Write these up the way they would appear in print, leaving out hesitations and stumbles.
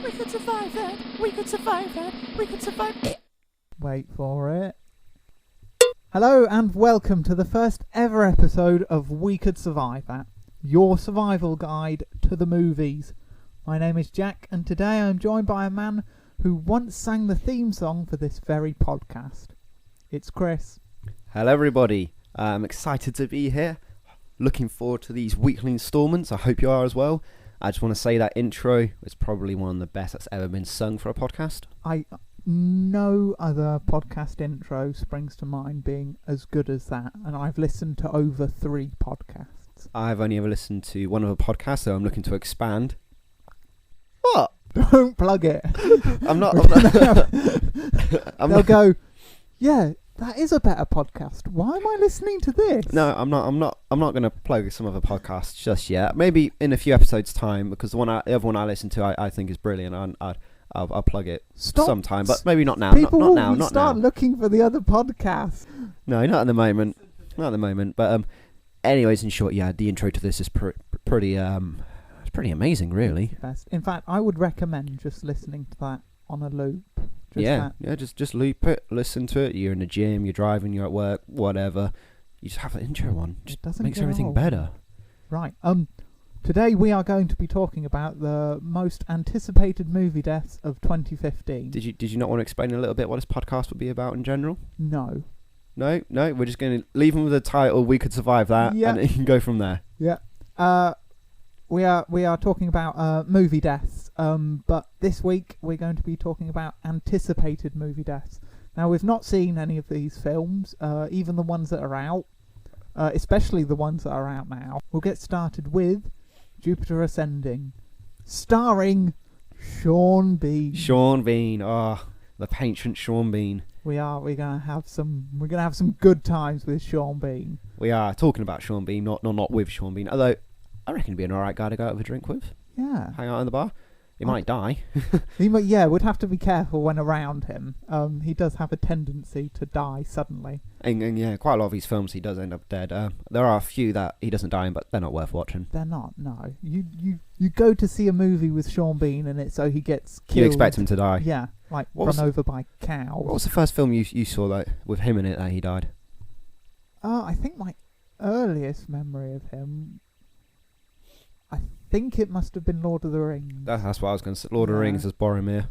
We could survive that. We could survive that. We could survive it. Wait for it. Hello and welcome to the first ever episode of We Could Survive That, your survival guide to the movies. My name is Jack, and today I'm joined by a man who once sang the theme song for this very podcast. It's Chris. Hello everybody, I'm excited to be here. Looking forward to these weekly installments. I hope you are as well. I just want to say that intro is probably one of the best that's ever been sung for a podcast. No other podcast intro springs to mind being as good as that, and I've listened to over 3 podcasts. I've only ever listened to one other podcast, so I'm looking to expand. What? Don't plug it. I'm not. They'll go, yeah, that is a better podcast. Why am I listening to this? No, I'm not going to plug some other podcasts just yet. Maybe in a few episodes' time, because the other one I listen to, I think is brilliant. I'll plug it sometime, but maybe not now. People not now. will Not start now. looking for the other podcasts. No, not at the moment. Not at the moment. But anyways, in short, yeah, the intro to this is pretty amazing, really. Best. In fact, I would recommend just listening to that on a loop. Just loop it, listen to it. You're in the gym, you're driving, you're at work, whatever. You just have the intro on. Just makes everything better. Right. Today we are going to be talking about the most anticipated movie deaths of 2015. Did you not want to explain a little bit what this podcast would be about in general? No. No, we're just going to leave them with the title. We Could Survive That, and you can go from there. Yeah. We are talking about movie deaths. But this week we're going to be talking about anticipated movie deaths. Now, we've not seen any of these films, even the ones that are out, especially the ones that are out now. We'll get started with Jupiter Ascending, starring Sean Bean. Sean Bean, the patient Sean Bean. We're gonna have some good times with Sean Bean. We are talking about Sean Bean, not with Sean Bean. Although I reckon he'd be an alright guy to go out with a drink with. Yeah. Hang out in the bar. He might die. We'd have to be careful when around him. He does have a tendency to die suddenly. And yeah, quite a lot of these films he does end up dead. There are a few that he doesn't die in, but they're not worth watching. They're not, no. You go to see a movie with Sean Bean and so he gets killed. You expect him to die. Yeah, like run over by cows. What was the first film you saw with him in it that he died? I think my earliest memory of him, I think it must have been Lord of the Rings. That's what I was going to say. Lord of the Rings as Boromir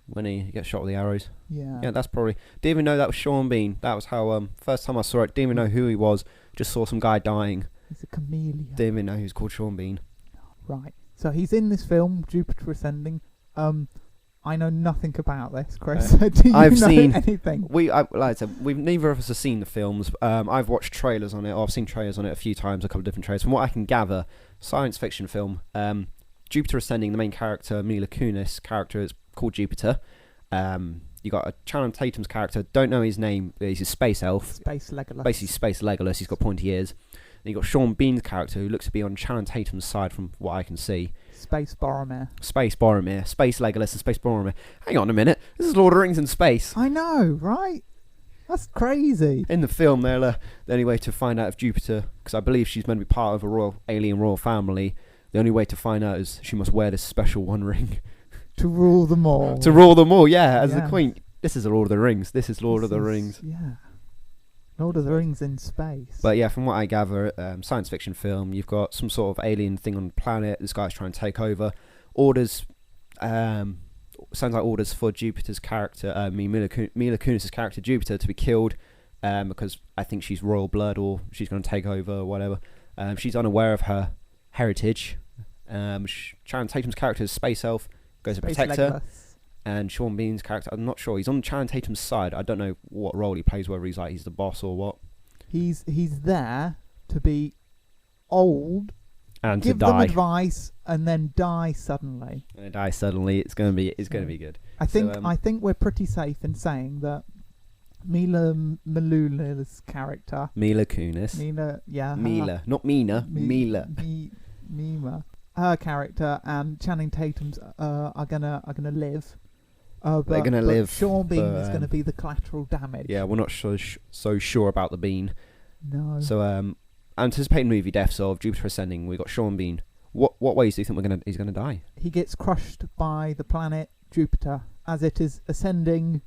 when he gets shot with the arrows. Yeah, that's probably. Didn't even know that was Sean Bean. That was how first time I saw it. Didn't even know who he was. Just saw some guy dying. He's a chameleon. Didn't even know he was called Sean Bean. Right. So he's in this film, Jupiter Ascending. I know nothing about this, Chris. Do you know anything? Like I said, neither of us have seen the films. I've watched trailers on it, or I've seen trailers on it a few times, a couple of different trailers. From what I can gather, science fiction film. Jupiter Ascending, the main character, Mila Kunis' character, is called Jupiter. You got Channing Tatum's character, don't know his name, he's a space elf. Space Legolas. Basically Space Legolas, he's got pointy ears. Then you got Sean Bean's character, who looks to be on Channing Tatum's side from what I can see. Space Boromir. Space Legolas and Space Boromir. Hang on a minute, this is Lord of the Rings in space. I know, right? That's crazy. In the film, the only way to find out if Jupiter, because I believe she's meant to be part of a alien royal family, the only way to find out is she must wear this special one ring. To rule them all. As the queen. This is Lord of the Rings. Lord of the Rings. Yeah. Lord of the Rings in space. But yeah, from what I gather, science fiction film, you've got some sort of alien thing on the planet. This guy's trying to take over. Orders, sounds like orders for Jupiter's character, Mila Kunis' character, Jupiter, to be killed because I think she's royal blood or she's going to take over or whatever. She's unaware of her heritage. Channing Tatum's character is Space Elf, goes to protect her. And Sean Bean's character, I'm not sure. He's on Channing Tatum's side. I don't know what role he plays, whether he's the boss or what. He's there to be old and give to die. Them advice and then die suddenly. It's going to be good. I think we're pretty safe in saying that Mila Kunis' character. Mila Kunis. Not Mina. Mila. Mima. Her character and Channing Tatum's are gonna live. They're gonna live. Sean Bean is gonna be the collateral damage. Yeah, we're not so sure about the Bean. No. So anticipating movie deaths of Jupiter Ascending, we got Sean Bean. What ways do you think he's gonna die? He gets crushed by the planet Jupiter as it is ascending.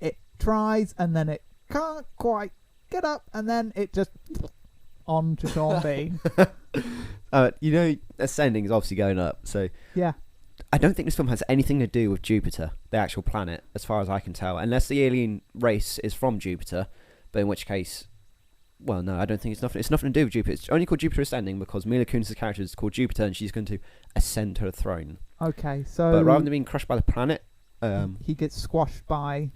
It tries and then it can't quite get up, and then it just on to Sean Bean. Ascending is obviously going up, so Yeah. I don't think this film has anything to do with Jupiter, the actual planet, as far as I can tell, unless the alien race is from Jupiter. But in which case, well, no, I don't think it's nothing. It's nothing to do with Jupiter. It's only called Jupiter Ascending because Mila Kunis' character is called Jupiter, and she's going to ascend her throne. Okay, so But rather than being crushed by the planet, he gets squashed by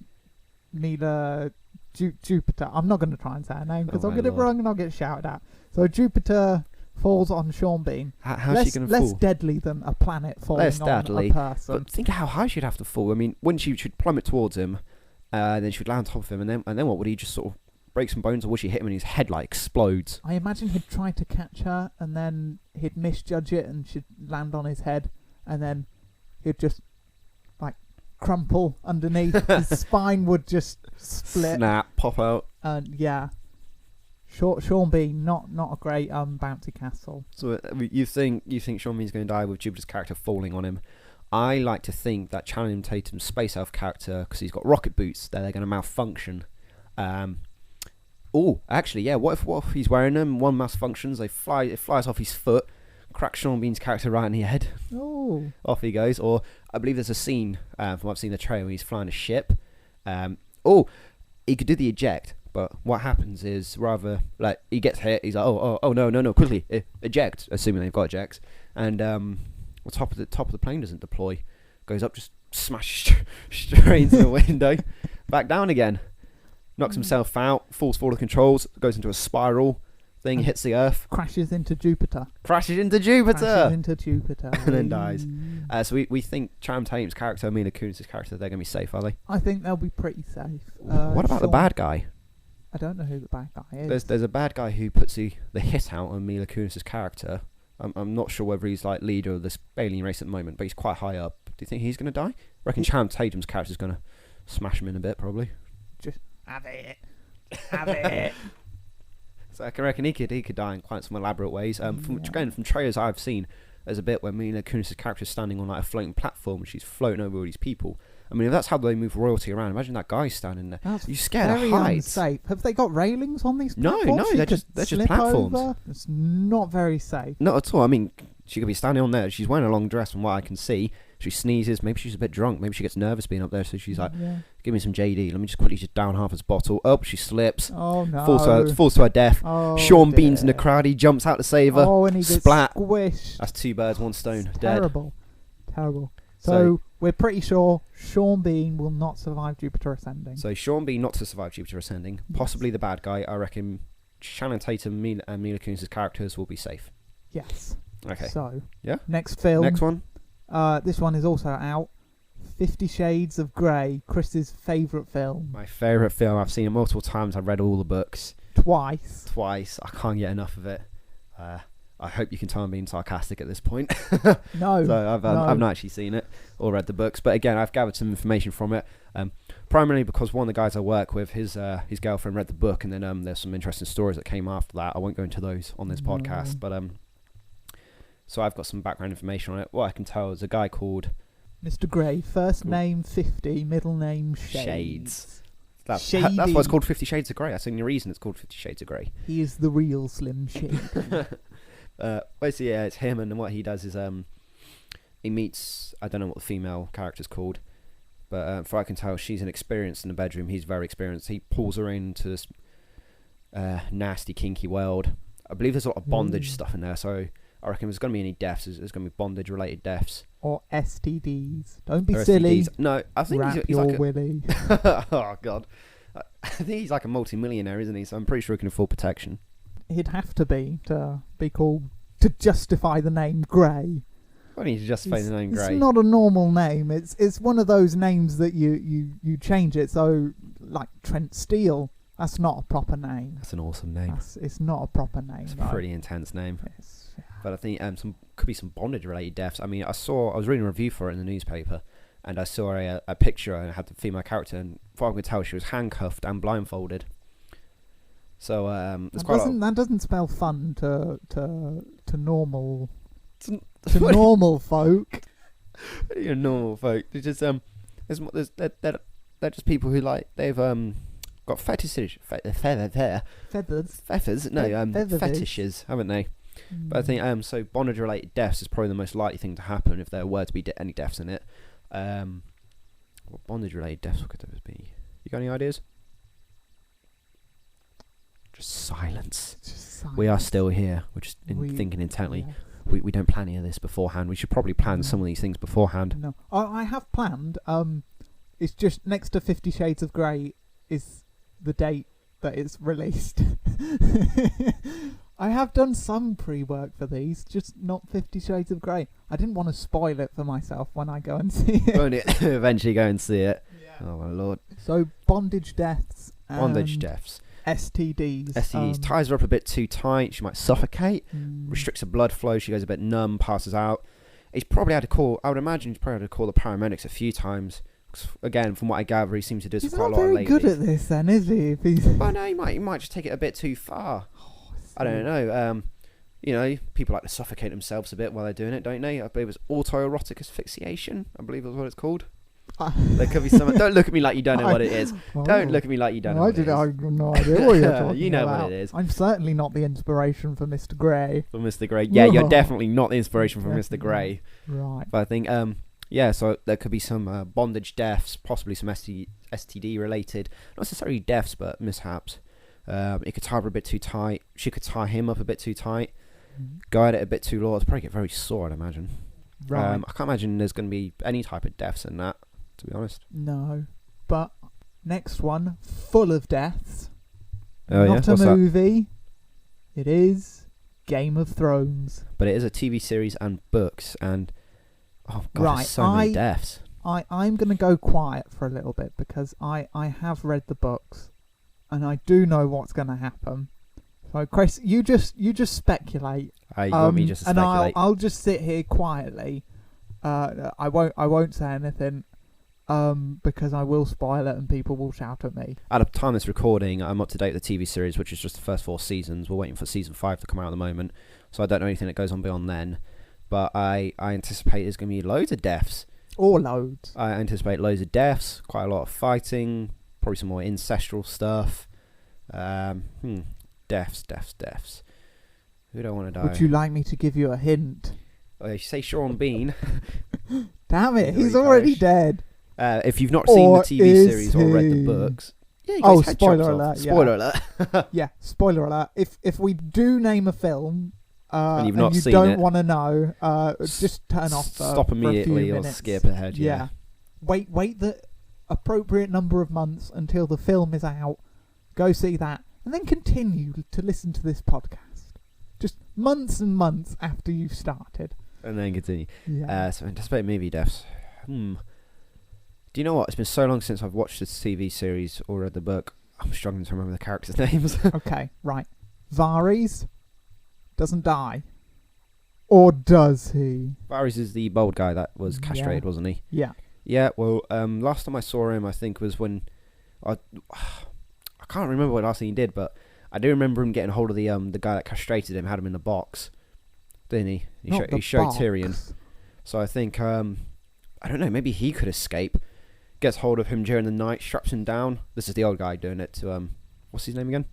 Mila Jupiter. I'm not going to try and say her name because I'll get it wrong and I'll get shouted at. So Jupiter falls on Sean Bean. How's she going to fall? Less deadly than a planet falling on a person. But think of how high she'd have to fall. I mean, wouldn't she should plummet towards him, then she'd land on top of him, and then what would he just sort of break some bones, or would she hit him and his head like explodes? I imagine he'd try to catch her and then he'd misjudge it and she'd land on his head, and then he'd just like crumple underneath. His spine would just split, snap, pop out. And yeah. Sean Bean, not a great bouncy castle. So you think Sean Bean's going to die with Jupiter's character falling on him? I like to think that Channing Tatum's space elf character, because he's got rocket boots, they're going to malfunction. Actually, yeah. What if he's wearing them? One malfunctions, it flies off his foot, cracks Sean Bean's character right in the head. Oh, off he goes. Or I believe there's a scene from what I've seen in the trailer where he's flying a ship. He could do the eject. But what happens is rather like he gets hit. He's like, oh no, quickly eject, assuming they've got ejects, and the top of the plane doesn't deploy, goes up, just smashes straight into the window, back down again, knocks himself out, falls forward of controls, goes into a spiral thing, hits the earth, crashes into Jupiter, and then dies. So we think Channing Tatum's character, Mila Kunis' character, they're gonna be safe, are they? I think they'll be pretty safe. What about the bad guy? I don't know who the bad guy is. There's a bad guy who puts the hit out on Mila Kunis' character. I'm not sure whether he's like leader of this alien race at the moment, but he's quite high up. Do you think he's going to die? I reckon Channing Tatum's character's going to smash him in a bit, probably. Just have it. So I reckon he could die in quite some elaborate ways. From trailers I've seen, there's a bit where Mila Kunis' character is standing on like a floating platform and she's floating over all these people. I mean, if that's how they move royalty around, imagine that guy standing there. That's you scared of heights. Very unsafe. Have they got railings on these platforms? No, they're just platforms. Over? It's not very safe. Not at all. I mean, she could be standing on there. She's wearing a long dress from what I can see. She sneezes. Maybe she's a bit drunk. Maybe she gets nervous being up there. So she's like, give me some JD. Let me just quickly down half his bottle. Oh, she slips. Oh, no. Falls to her death. Oh, Sean Bean's in the crowd. He jumps out to save her. Oh, and he gets squished. That's 2 birds, 1 stone. Terrible. Dead. Terrible. So we're pretty sure Sean Bean will not survive Jupiter Ascending. So Sean Bean not to survive Jupiter Ascending. Possibly the bad guy. I reckon Channing Tatum and Mila Kunis' characters will be safe. Yes. Okay. So, yeah. Next film. Next one. This one is also out. 50 Shades of Grey, Chris's favourite film. My favourite film. I've seen it multiple times. I've read all the books. Twice. I can't get enough of it. I hope you can tell I'm being sarcastic at this point. No. So I've not actually seen it or read the books, but again, I've gathered some information from it. Primarily because one of the guys I work with, his girlfriend read the book, and then there's some interesting stories that came after that. I won't go into those on this podcast, but so I've got some background information on it. What I can tell is a guy called Mr. Grey, first name 50, middle name Shades. That's why it's called 50 Shades of Grey. That's the only reason it's called 50 Shades of Grey. He is the real Slim Shady. Basically, yeah, it's him, and what he does is he meets, I don't know what the female character's called, but for I can tell, she's inexperienced in the bedroom. He's very experienced. He pulls her into this nasty, kinky world. I believe there's a lot of bondage stuff in there, so I reckon if there's going to be any deaths, there's going to be bondage-related deaths. Or STDs. Don't be or silly. STDs. No, I think Wrap he's your like willy. Oh, God. I think he's like a multi-millionaire, isn't he? So I'm pretty sure he can afford protection. He'd have to be called, to justify the name Grey. Why don't you justify the name Grey? It's not a normal name. It's one of those names that you change it. So, like Trent Steele, that's not a proper name. That's an awesome name. It's not a proper name. It's a pretty intense name. Yes, yeah. But I think could be some bondage-related deaths. I mean, I was reading a review for it in the newspaper, and I saw a picture and it had the female character, and from what I could tell, she was handcuffed and blindfolded. So that doesn't spell fun to normal to normal folk. You're normal folk. They're just they're just people who like they've got fetishes, feathers. No, fetishes, haven't they? But I think so. Bondage related deaths is probably the most likely thing to happen if there were to be any deaths in it. What bondage related deaths could there be? You got any ideas? Just silence. We are still here. We're just thinking intently. Yeah. We don't plan any of this beforehand. We should probably plan some of these things beforehand. No, I have planned. It's just next to 50 Shades of Grey is the date that it's released. I have done some pre-work for these, just not 50 Shades of Grey. I didn't want to spoil it for myself when I go and see it. Won't it eventually go and see it? Yeah. Oh my lord. So bondage deaths. Bondage deaths. STDs. Ties her up a bit too tight. She might suffocate. Restricts her blood flow. She goes a bit numb. Passes out. He's probably had to call. I would imagine he's probably had to call the paramedics a few times. Again, from what I gather, he seems to do this for quite a lot of ladies. He's not very good at this, then, is he? If he's well, no, he might just take it a bit too far. I don't know. You know, people like to suffocate themselves a bit while they're doing it, don't they? I believe it's autoerotic asphyxiation. I believe that's what it's called. There could be some. Don't look at me like you don't know what it is. Don't look at me like you don't know what it is. I have no idea what you're talking You know about. what it is. I'm certainly not the inspiration for Mr. Grey. For Mr. Grey. Yeah, you're definitely not the inspiration for Mr. Grey. Right. But I think, yeah, so there could be some bondage deaths, possibly some STD related. Not necessarily deaths, but mishaps. It could tie her a bit too tight. She could tie him up a bit too tight. Guide it a bit too low. It'd probably get very sore, I'd imagine. Right. I can't imagine there's going to be any type of deaths in that, to be honest. No. But next one, full of deaths. Oh, Not yeah? a movie. It is Game of Thrones. But it is a TV series and books, and oh god, right. there's so many deaths. I'm going to go quiet for a little bit because I have read the books, and I do know what's going to happen. So Chris, you just speculate. You want me just to speculate? And I'll just sit here quietly. I won't say anything. Because I will spoil it and people will shout at me. At the time of this recording, I'm up to date with the TV series, which is just the first 4 seasons. We're waiting for season 5 to come out at the moment, so I don't know anything that goes on beyond then. But I anticipate there's going to be loads of deaths. Or loads. I anticipate loads of deaths, quite a lot of fighting, probably some more ancestral stuff. Deaths. Who don't want to die? Would you like me to give you a hint? Oh, you say Sean Bean. Damn it, he's already dead. If you've not seen the TV series or read the books, yeah, spoiler alert! Spoiler alert! Yeah, spoiler alert! If we do name a film and you don't want to know, just turn off. Stop immediately or skip ahead. Yeah. Wait the appropriate number of months until the film is out. Go see that, and then continue to listen to this podcast. Just months and months after you've started. And then continue. Yeah. So anticipate movie deaths. Do you know what? It's been so long since I've watched this TV series or read the book. I'm struggling to remember the characters' names. Okay, right. Varys doesn't die. Or does he? Varys is the bald guy that was castrated, wasn't he? Yeah. Yeah, well, last time I saw him, I think was when... I can't remember what last thing he did, but I do remember him getting hold of the guy that castrated him, had him in the box. Didn't he? He showed Tyrion. So I think, I don't know, maybe he could escape. Gets hold of him during the night, straps him down. This is the old guy doing it to, what's his name again?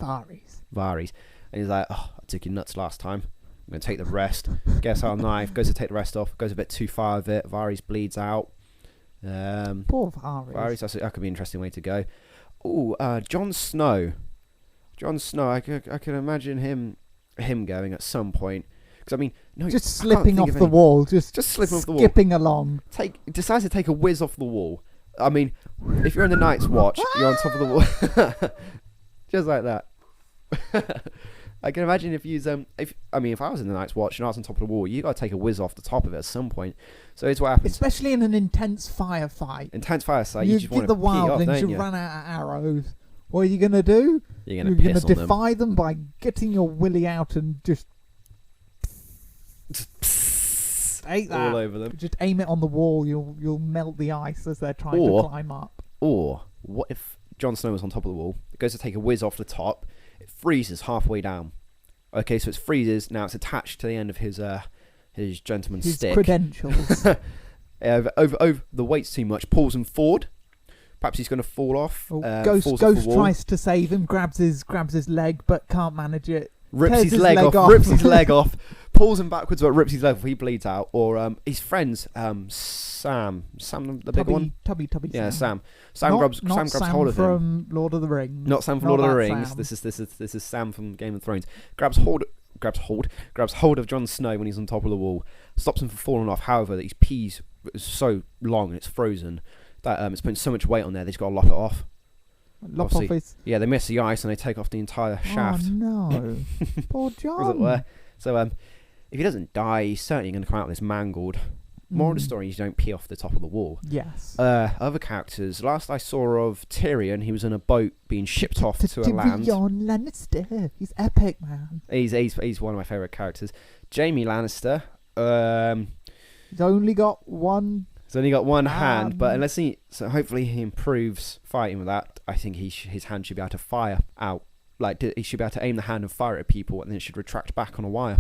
Varys. And he's like, I took you nuts last time. I'm going to take the rest. Gets out a knife, goes to take the rest off, goes a bit too far with it. Varys bleeds out. Poor Varys. That could be an interesting way to go. Jon Snow. I can imagine him going at some point. Because I mean, no, just slipping off the wall, just slipping off the wall, skipping along. Decides to take a whiz off the wall. I mean, if you're in the Night's Watch, you're on top of the wall, just like that. I can imagine if I was in the Night's Watch and I was on top of the wall, you got to take a whiz off the top of it at some point. So it's what happens. Especially in an intense firefight. You just want get the to pee off, wildlings. You run out of arrows. What are you gonna do? You're gonna defy them by getting your willy out and just take that all over them. Just aim it on the wall. You'll melt the ice as they're trying to climb up. Or what if Jon Snow was on top of the wall? It goes to take a whiz off the top. It freezes halfway down. Okay, so it freezes. Now it's attached to the end of his his gentleman's His stick. credentials. Over the weight's too much. Pulls him forward. Perhaps he's going to fall off. Ghost falls off the wall. tries to save him, grabs his leg, but can't manage it. Rips Tears his leg off. Rips his leg off. Pulls him backwards, but rips his leg off. He bleeds out. Or his friends, Sam, the big one. Tubby. Yeah, Sam. Sam grabs hold of him. From Lord of the Rings. Not Sam from Lord of the Rings. Sam. This is Sam from Game of Thrones. Grabs hold of Jon Snow when he's on top of the wall. Stops him from falling off. However, his peas is so long and it's frozen that it's putting so much weight on there. They've got to lop it off. Lop off his... Yeah, they miss the ice and they take off the entire shaft. Oh no, poor John. As it were. So if he doesn't die, he's certainly going to come out of this mangled. More of the story is you don't pee off the top of the wall. Yes. Other characters. Last I saw of Tyrion, he was in a boat being shipped off to a land. Tyrion Lannister. He's epic, man. He's one of my favourite characters. Jaime Lannister. He's only got one. He's only got one hand, but so hopefully he improves fighting with that. I think his hand should be able to fire out. Like he should be able to aim the hand and fire at people, and then it should retract back on a wire.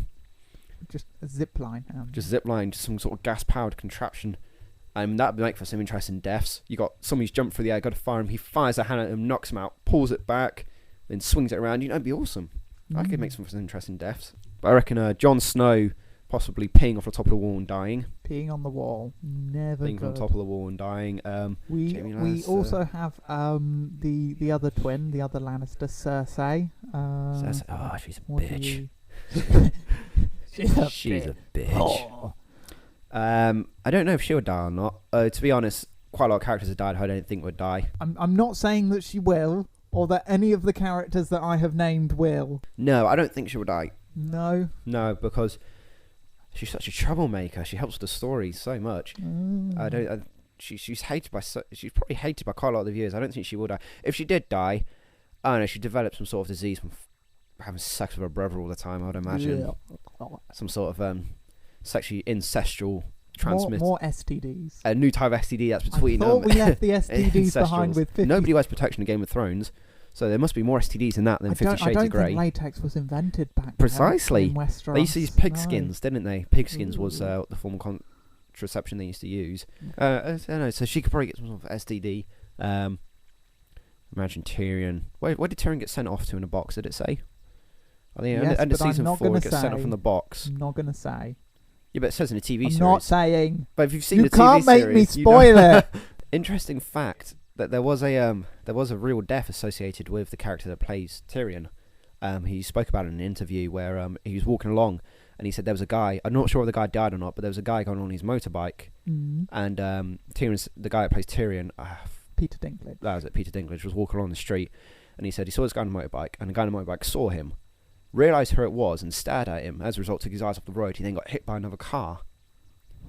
Just a zip line. Just zip line, just some sort of gas powered contraption. That would make for some interesting deaths. You got somebody's jumped through the air, got to fire him. He fires a hand at him, knocks him out, pulls it back, then swings it around. It'd be awesome. I could make some interesting deaths. But I reckon Jon Snow possibly peeing off the top of the wall and dying. Peeing on the wall, never peeing good. on top of the wall and dying. We also have the other twin, the other Lannister, Cersei. Cersei. She's a bitch. She's a bitch. Oh. I don't know if she'll die or not. To be honest, quite a lot of characters have died who I don't think would die. I'm not saying that she will, or that any of the characters that I have named will. No, I don't think she will die. No, because she's such a troublemaker. She helps with the story so much. She's hated by. She's probably hated by quite a lot of the viewers. I don't think she will die. If she did die, I don't know. She developed some sort of disease from having sex with her brother all the time. I would imagine some sort of sexually incestual transmit. More STDs. A new type of STD that's between. I thought we left the STDs behind with 50. Nobody wears protection in Game of Thrones. So there must be more STDs in that than 50 Shades of Grey. I don't think latex was invented back Precisely. in Westeros. They used to use pig skins, didn't they? Pig skins was the form of contraception they used to use. I don't know, so she could probably get some sort of STD. Imagine Tyrion. Where did Tyrion get sent off to in a box? Did it say? I think end of season 4 he gets sent off in the box. I'm not going to say. Yeah, but it says in a TV series. I'm not saying. But if you've seen the TV series... You can't make me spoil it. Interesting fact that there was a real death associated with the character that plays Tyrion. He spoke about it in an interview where he was walking along and he said there was a guy. I'm not sure if the guy died or not, but there was a guy going on his motorbike, and Tyrion's the guy that plays Tyrion. Peter Dinklage. That was it. Peter Dinklage was walking along the street, and he said he saw this guy on a motorbike, and the guy on the motorbike saw him, realised who it was, and stared at him. As a result, took his eyes off the road. He then got hit by another car.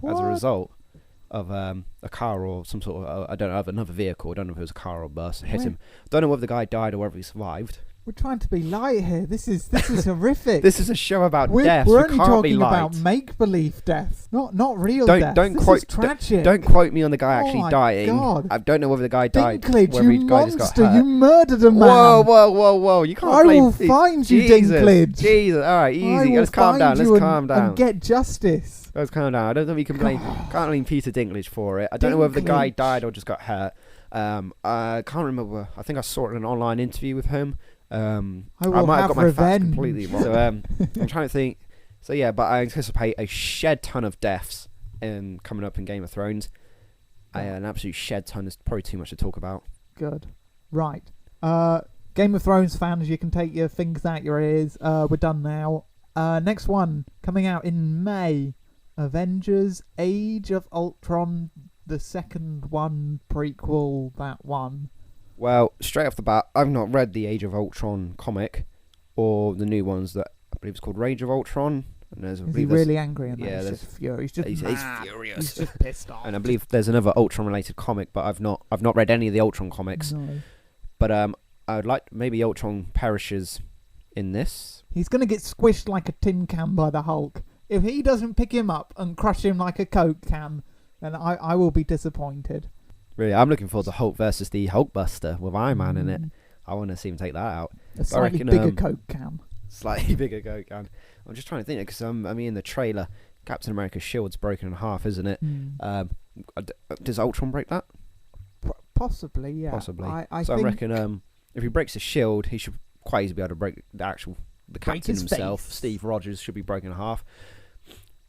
What? As a result of a car or some sort of I don't know, another vehicle. I don't know if it was a car or a bus. Hit him. Don't know whether the guy died or whether he survived. We're trying to be light here. This is horrific. This is a show about death. We're only talking about make-believe death, not real death. This is tragic. Don't quote me on the guy actually dying. God. I don't know whether the guy died. Dinklage, whether you the guy just got monster! hurt. You murdered a man. Whoa! You can't. I will find you, Dinklage. Jesus, all right, easy. Let's calm down. Let's calm down. And get justice. Let's calm down. I don't think we can can't blame Peter Dinklage for it. I don't know whether the guy died or just got hurt. I can't remember. I think I saw it in an online interview with him. I might have got my facts completely wrong. So I'm trying to think. So yeah, but I anticipate a shed ton of deaths coming up in Game of Thrones. An absolute shed ton. Is probably too much to talk about. Good. Right. Game of Thrones fans, you can take your fingers out your ears. We're done now. Next one coming out in May. Avengers: Age of Ultron, the second one, prequel, that one. Well, straight off the bat, I've not read the Age of Ultron comic, or the new ones that I believe it's called Rage of Ultron. And is he really angry? And yeah, he's just furious. He's furious. He's just pissed off. And I believe there's another Ultron-related comic, but I've not read any of the Ultron comics. No. But I would like maybe Ultron perishes in this. He's gonna get squished like a tin can by the Hulk. If he doesn't pick him up and crush him like a Coke can, then I will be disappointed. Really, I'm looking forward to Hulk versus the Hulkbuster with Iron Man in it. I want to see him take that out. A slightly bigger Coke can. Slightly bigger Coke can. I'm just trying to think because in the trailer, Captain America's shield's broken in half, isn't it? Does Ultron break that? Possibly, yeah. Possibly. I so think I reckon if he breaks the shield, he should quite easily be able to break the captain his himself. face. Steve Rogers should be broken in half.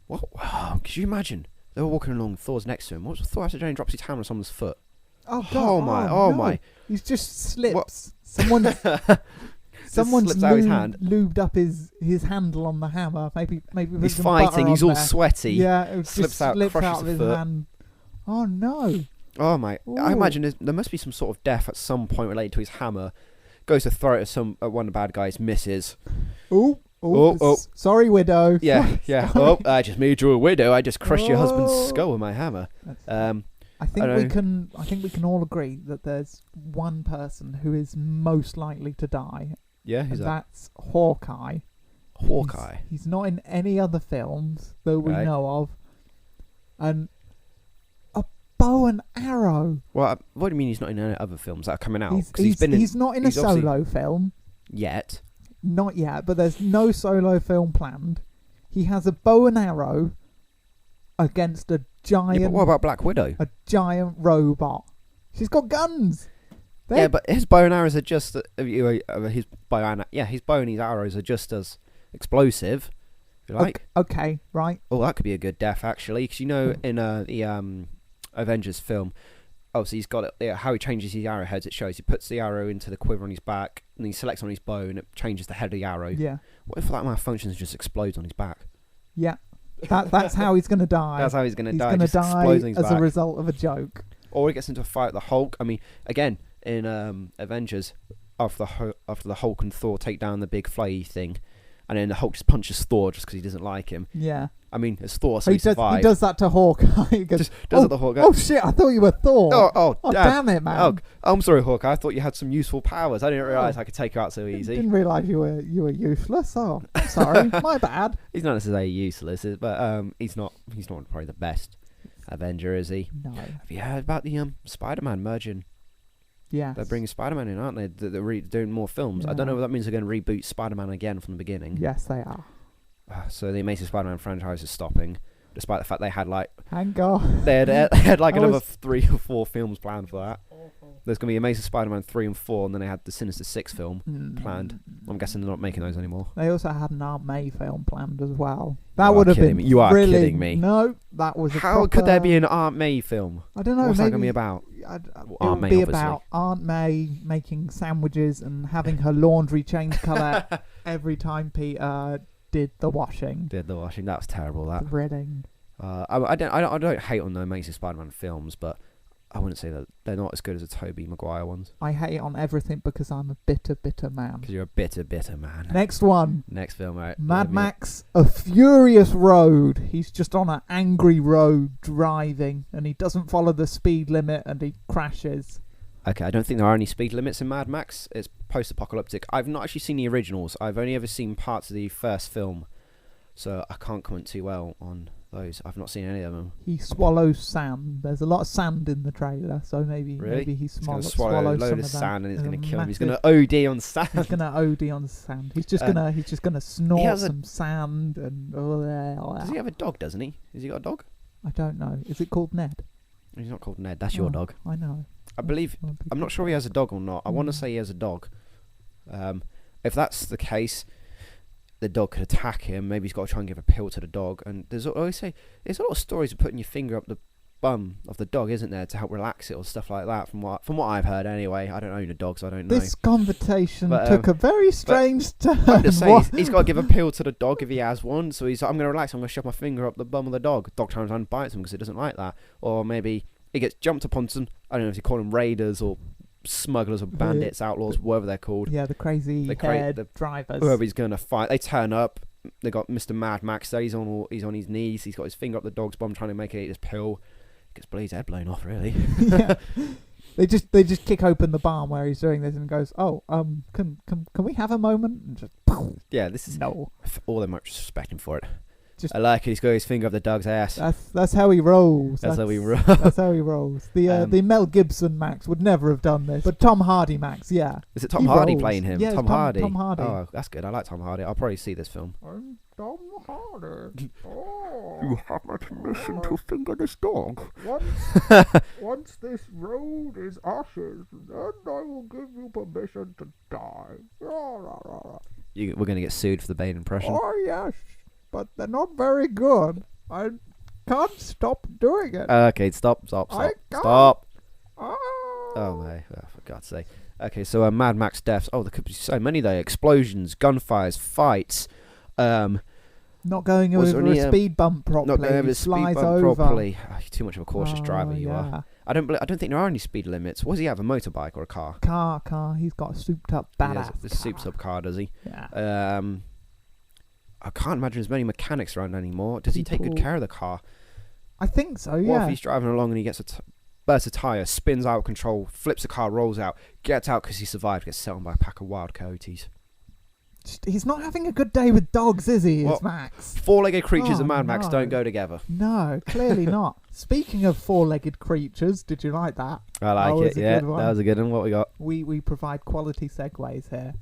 What? Wow, could you imagine? They were walking along, Thor's next to him. What's Thor after Jane drops his hammer on someone's foot? Oh God! Oh no. my! He's just slips. What? Someone's slips out his hand. lubed up his handle on the hammer. Maybe He's fighting. He's all sweaty. Yeah, it slips out, crushes out of the his foot. hand. Oh no! Oh my! Ooh. I imagine there must be some sort of death at some point related to his hammer. Goes to throw it at one of the bad guys, misses. Oh. Oh. Sorry, widow. Yeah. Oh, I just made you a widow. I just crushed your husband's Oh. skull with my hammer. I think we can all agree that there's one person who is most likely to die. Yeah, and who's that? that's Hawkeye. Hawkeye. He's not in any other films that we know of. And a bow and arrow. Well, what do you mean he's not in any other films that are coming out? He's not in a solo film. Yet. Not yet, but there's no solo film planned. He has a bow and arrow against a giant... Yeah, but what about Black Widow? A giant robot. She's got guns. Yeah, but his bow and arrows are just... his bow and his arrows are just as explosive, if you like. Okay, right. Oh, that could be a good death, actually. Because, in the Avengers film... Obviously, he's got it. How he changes his arrowheads. It shows he puts the arrow into the quiver on his back, and he selects on his bow, and it changes the head of the arrow. Yeah. What if that malfunctions and just explodes on his back? Yeah. That's how he's going to die. That's how he's going to die. He's going to die as a result of a joke. Or he gets into a fight with the Hulk. I mean, again, in Avengers, after the Hulk and Thor take down the big flyy thing, and then the Hulk just punches Thor just because he doesn't like him. Yeah. I mean, it's Thor, so he survived. He does that to Hawkeye. He goes, just does it to Hawkeye. Oh shit! I thought you were Thor. Oh, damn it, man. Oh, I'm sorry, Hawkeye. I thought you had some useful powers. I didn't realise I could take you out so easy. Didn't realise you were useless. Oh, I'm sorry. My bad. He's not necessarily useless, but he's not probably the best Avenger, is he? No. Have you heard about the Spider-Man merging? Yeah. They're bringing Spider-Man in, aren't they? They're doing more films. Yeah. I don't know if that means they're going to reboot Spider-Man again from the beginning. Yes, they are. So the Amazing Spider-Man franchise is stopping, despite the fact they had Hang on. they had another 3 or 4 films planned for that. Awful. There's going to be Amazing Spider-Man 3 and 4, and then they had the Sinister 6 film planned. I'm guessing they're not making those anymore. They also had an Aunt May film planned as well. That would have been. You are really, kidding me. No, that was. How could there be an Aunt May film? I don't know. What's maybe that going to be about? It would be about Aunt May making sandwiches and having her laundry change colour every time Peter did the washing. That was terrible. That thrilling. I don't hate on the Amazing Spider-Man films, but I wouldn't say that they're not as good as the Tobey Maguire ones. I hate on everything because I'm a bitter man. Because you're a bitter man. Next one. Next film, right? Mad Max, A Furious Road. He's just on an angry road driving, and he doesn't follow the speed limit, and he crashes. Okay, I don't think there are any speed limits in Mad Max. It's post-apocalyptic. I've not actually seen the originals. I've only ever seen parts of the first film, so I can't comment too well on those. I've not seen any of them. He swallows sand. There's a lot of sand in the trailer, so maybe He's he going to swallows swallow a load some of of that. sand and it's going to kill him. He's Massive- going to OD on sand. He's gonna OD on sand. He's just gonna snort some sand and. Does he have a dog? Doesn't he? Has he got a dog? I don't know. Is it called Ned? He's not called Ned. That's your dog. I know. I believe. I'm not sure he has a dog or not. I want to say he has a dog. If that's the case, the dog could attack him. Maybe he's got to try and give a pill to the dog. And there's always there's a lot of stories of putting your finger up the bum of the dog, isn't there, to help relax it or stuff like that. From what I've heard, anyway. I don't own a dog, so I don't know. This conversation took a very strange turn. I'm just saying, he's got to give a pill to the dog if he has one. So he's like, I'm going to relax. I'm going to shove my finger up the bum of the dog. Dog turns around and bites him because it doesn't like that. Or maybe he gets jumped upon some, I don't know if you call them raiders or smugglers or bandits, outlaws, whatever they're called. Yeah, the crazy drivers. Whoever he's going to fight. They turn up. They got Mr. Mad Max there. He's on his knees. He's got his finger up the dog's bum trying to make it eat his pill. Gets Blade's head blown off, really. Yeah. They just kick open the barn where he's doing this and goes, can we have a moment? And just yeah, this is no. All the much respect him for it. Just I like it. He's got his finger up the dog's ass. That's how he rolls. That's how he rolls. That's how he rolls. The Mel Gibson Max would never have done this, but Tom Hardy Max, yeah. Is it Tom Hardy playing him? Yeah, Tom Hardy. Tom Hardy. Oh, that's good. I like Tom Hardy. I'll probably see this film. Tom Hardy. Oh. You have my permission to finger this dog. Once this road is ashes, then I will give you permission to die. We're going to get sued for the Bane impression. Oh, yes, but they're not very good. I can't stop doing it. Okay, stop. I can't. Stop. Oh, my. Oh, for God's sake. Okay, so Mad Max deaths. Oh, there could be so many there. Explosions, gunfires, fights. Not going Was over there any, a speed bump properly. Not going over He the speed flies bump over. properly. Oh, you're too much of a cautious driver, you yeah. are. I don't think there are any speed limits. What does he have, a motorbike or a car? Car. He's got a souped up badass He has a souped up car, does he? Yeah. I can't imagine there's many mechanics around anymore. Does he take good care of the car? I think so, What yeah. if he's driving along and he gets bursts a tyre, spins out of control, flips the car, rolls out, gets out because he survived, gets set on by a pack of wild coyotes? He's not having a good day with dogs, is he, What? is Max? Four-legged creatures Oh, and Mad Max no. don't go together. No, clearly not. Speaking of four-legged creatures, did you like that? I like That was it, a yeah. good one. That was a good one. What we got? We provide quality segues here.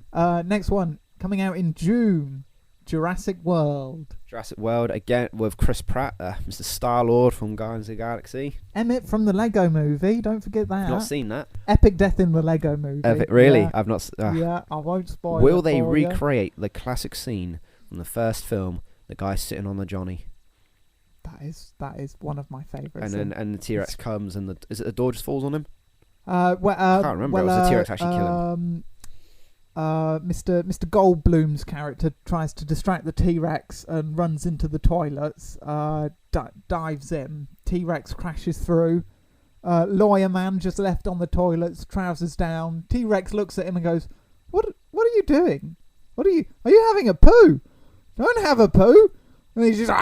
Next one, coming out in June, Jurassic World. Jurassic World, again with Chris Pratt, Mr. Star-Lord from Guardians of the Galaxy. Emmett from the Lego Movie, don't forget that. I've not seen that. Epic death in the Lego Movie. Really? Yeah. I've not... Yeah, I won't spoil Will it they for you. recreate the classic scene from the first film, the guy sitting on the Johnny? That is one of my favourites. And the T-Rex comes and is it the door just falls on him? I can't remember. It was the T-Rex actually kill him. Mr. Goldblum's character tries to distract the T-Rex and runs into the toilets. Dives in. T-Rex crashes through. Lawyer man just left on the toilets, trousers down. T-Rex looks at him and goes, "What are you doing? Are you having a poo? Don't have a poo." And he's just...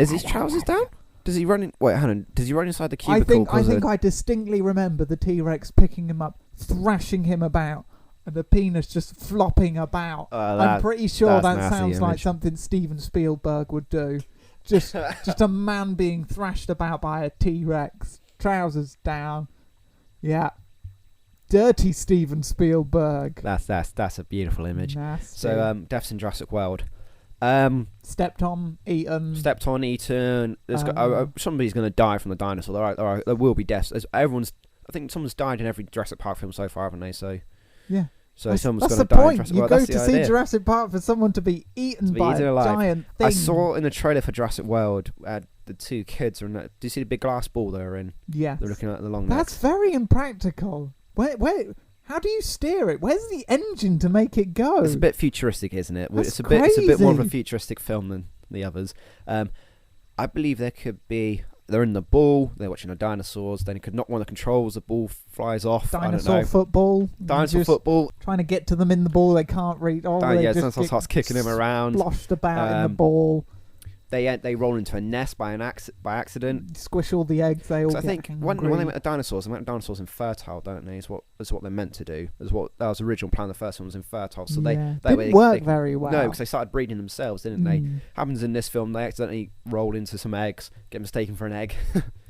Is his trousers down? Does he run in... Wait, hang on. Does he run inside the cubicle? I think I distinctly remember the T-Rex picking him up, thrashing him about, and the penis just flopping about. I'm pretty sure that sounds like something Steven Spielberg would do. Just a man being thrashed about by a T-Rex, trousers down. Yeah. Dirty Steven Spielberg. That's a beautiful image. Nasty. So, deaths in Jurassic World. Stepped on, eaten. Somebody's going to die from the dinosaur. There will be deaths. I think someone's died in every Jurassic Park film so far, haven't they? So yeah. So someone's that's going the to die in point. Jurassic You World. go That's to the see idea. Jurassic Park for someone to be eaten by eaten a alive. giant thing. I saw in the trailer for Jurassic World, the two kids are in. Do you see the big glass ball they're in? Yes. They're looking at the long That's necks. very impractical. Where? How do you steer it? Where's the engine to make it go? It's a bit futuristic, isn't it? That's It's a bit more of a crazy. futuristic film than the others. I believe there could be. They're in the ball. They're watching the dinosaurs. Then he could knock one of the controls. The ball flies off. I don't Dinosaur know. football. Dinosaur Just football. Trying to get to them in the ball. They can't reach. Oh, they just dinosaur get starts kicking him around. Sloshed about in the ball. They roll into a nest by accident. Squish all the eggs. They all. So I get think hungry. when they make the dinosaurs infertile, don't they? Is what they're meant to do. That was the original plan. The first one was infertile, so yeah. they Didn't work very well. No, because they started breeding themselves, didn't they? Happens in this film. They accidentally roll into some eggs, get mistaken for an egg.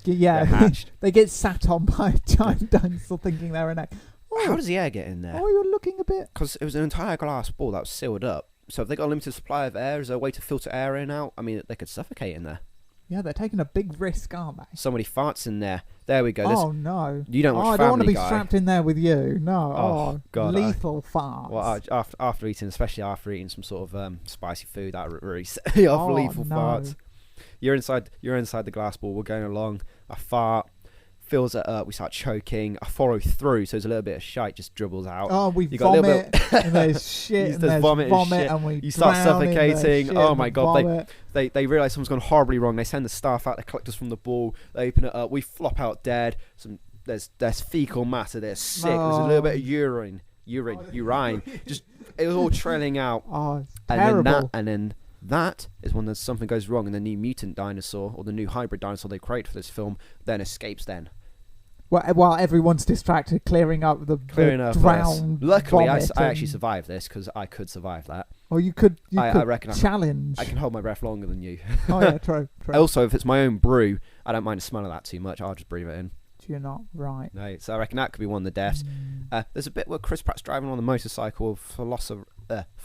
Yeah, They're hatched. they get sat on by a giant dinosaur thinking they're an egg. Oh, How does the air get in there? oh, you're looking a bit. Because it was an entire glass ball that was sealed up. So if they got a limited supply of air, is there a way to filter air in and out? I mean, they could suffocate in there. Yeah, they're taking a big risk, aren't they? Somebody farts in there. There we go. Oh no! You don't watch I don't want to Family be Guy. strapped in there with you. No. Oh, God, lethal farts. Well, after eating, especially after eating some sort of spicy food, that really set me off. Lethal no. farts. You're inside the glass ball. We're going along. I fart. Fills it up. We start choking. I follow through, so there's a little bit of shite just dribbles out. Oh, we You got a little vomit, and there's shit, and there's vomit and shit. and we You start drown in the suffocating. shit Oh and my the God, vomit. They realise something's gone horribly wrong. They send the staff out. They collect us from the ball. They open it up. We flop out dead. There's fecal matter. There's sick. There's a little bit of urine. Just it was all trailing out. Oh, it's terrible. And then that is when there's something goes wrong, and the new mutant dinosaur or the new hybrid dinosaur they create for this film then escapes. While everyone's distracted, clearing up the drowned. Luckily, I vomit actually and- survived this because I could survive that. Or you could. I reckon challenge. I can hold my breath longer than you. Oh yeah, true. Also, if it's my own brew, I don't mind the smell of that too much. I'll just breathe it in. You're not right. No, so I reckon that could be one of the deaths. There's a bit where Chris Pratt's driving on the motorcycle of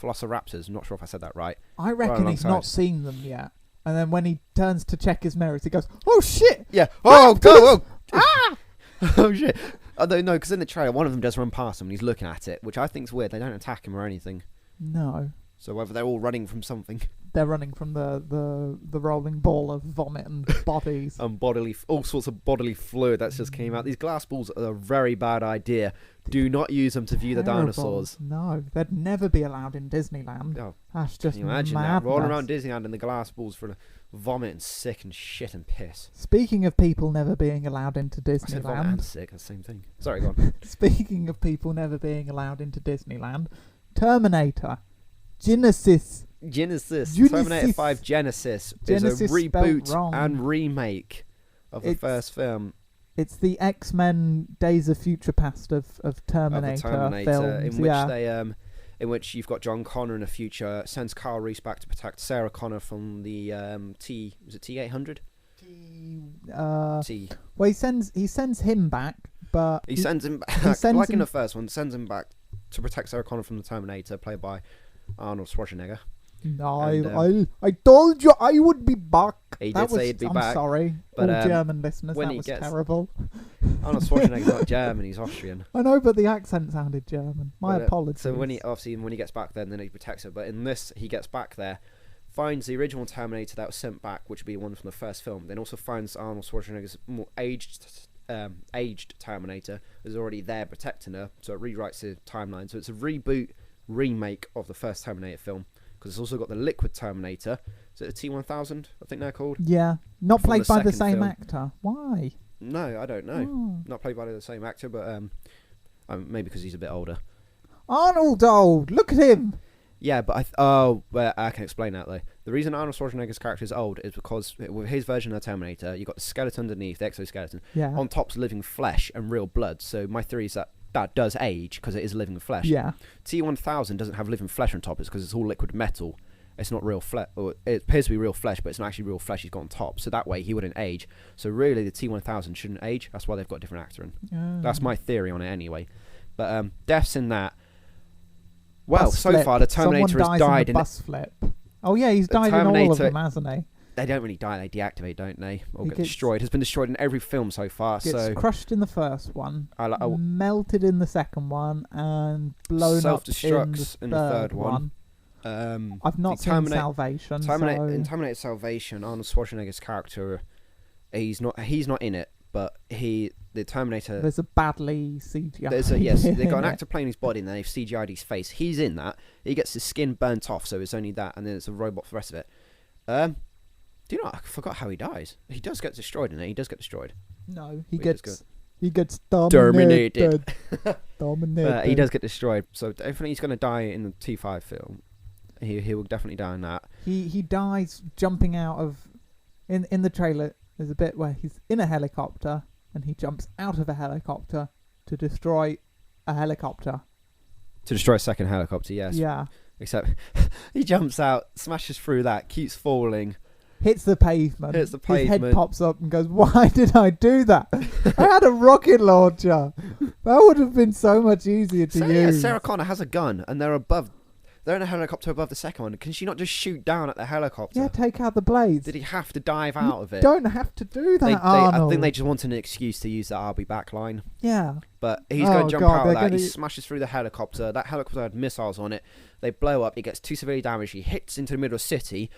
Velociraptors. I'm not sure if I said that right. I reckon Right he's not alongside. seen them yet. And then when he turns to check his mirrors, he goes, "Oh shit! Yeah. Oh, Raptors! go! Oh, Ah!" oh shit. Although no, because in the trailer, one of them does run past him and he's looking at it, which I think's weird. They don't attack him or anything. No, So whether they're all running from something. they're running from the rolling ball of vomit and bodies. All sorts of bodily fluid that's just came out. These glass balls are a very bad idea. Do not use them to view the Terrible. dinosaurs. No, they'd never be allowed in Disneyland. Oh, That's just can you imagine madness. that? Rolling around Disneyland in the glass balls for vomit and sick and shit and piss. Speaking of people never being allowed into I said vomit and Disneyland, sick, that's the same thing. Sorry, go on. speaking of people never being allowed into Disneyland, Terminator, Genesis. Genesis. Genesis. Terminator 5 Genesis is a Genesis spelt reboot wrong. and remake of the It's first film It's the X-Men Days of Future Past of Terminator, of the Terminator, films. in which Yeah. they in which you've got John Connor in the future sends Kyle Reese back to protect Sarah Connor from the T800? T. Well, he sends him back, but He sends him back, sends like in him- the first one, sends him back to protect Sarah Connor from the Terminator, played by Arnold Schwarzenegger. No, And, I told you I would be back. He That did say he'd be I'm back, sorry, but, all German listeners. when That he was gets- terrible. Arnold Schwarzenegger's not German, he's Austrian. I know, but the accent sounded German. My But, apologies. So when he gets back there, then he protects her. But in this, he gets back there, finds the original Terminator that was sent back, which would be one from the first film. Then also finds Arnold Schwarzenegger's more aged Terminator is already there protecting her. So it rewrites the timeline. So it's a reboot, remake of the first Terminator film. Because it's also got the Liquid Terminator. Is it a T-1000? I think they're called. Yeah, not From played the by the second same film. actor. Why? No, I don't know. Oh. Not played by the same actor, but maybe because he's a bit older. Arnold old. Look at him. Yeah, but well, I can explain that though. The reason Arnold Schwarzenegger's character is old is because with his version of Terminator, you got the skeleton underneath, the exoskeleton. Yeah. On top's living flesh and real blood. So my theory is that does age because it is living flesh. Yeah. T-1000 doesn't have living flesh on top. It's because it's all liquid metal. It's not real flesh. It appears to be real flesh, but it's not actually real flesh he's got on top. So that way he wouldn't age. So really, the T-1000 shouldn't age. That's why they've got a different actor in. That's my theory on it anyway. But deaths in that. Well, Bus so flip. far the Terminator Someone has dies died in in a bus flip. Oh yeah, he's The died in all of Terminator- them, hasn't he? They don't really die, they deactivate, don't they? Or He get gets- destroyed. Has been destroyed in every film so far. Gets So crushed in the first one, I melted in the second one, and blown up Self-destructs in the third one. I've not seen Terminator- Salvation. In so Terminator Salvation, Arnold Schwarzenegger's character, he's not in it, but the Terminator. there's a badly CGI. Yes, bit they've got an in it. actor playing his body, and then they've CGI'd his face. He's in that. He gets his skin burnt off, so it's only that, and then it's a robot for the rest of it. Do you know? I forgot how he dies. He does get destroyed in it. He does get destroyed. No, He does he gets Terminated. Dominated. He does get destroyed, so definitely he's going to die in the T5 film. He will definitely die in that. He dies jumping out of in the trailer. There's a bit where he's in a helicopter and he jumps out of a helicopter to destroy a helicopter. To destroy a second helicopter, yes. Yeah, Except he jumps out, smashes through that, keeps falling. hits the pavement. Hits the His head pavement. pops up and goes, "Why did I do that? I had a rocket launcher. That would have been so much easier to use." Sarah Connor has a gun, and they're in a helicopter above the second one. Can she not just shoot down at the helicopter? Yeah, take out the blades. Did he have to dive out of it? Don't have to do that, I Arnold. think they just wanted an excuse to use that "I'll be back" line. Yeah. But he's Oh, going to jump God, out they're of that. He gonna- smashes through the helicopter. That helicopter had missiles on it. They blow up. He gets 2 severely damaged. He hits into the middle of the city.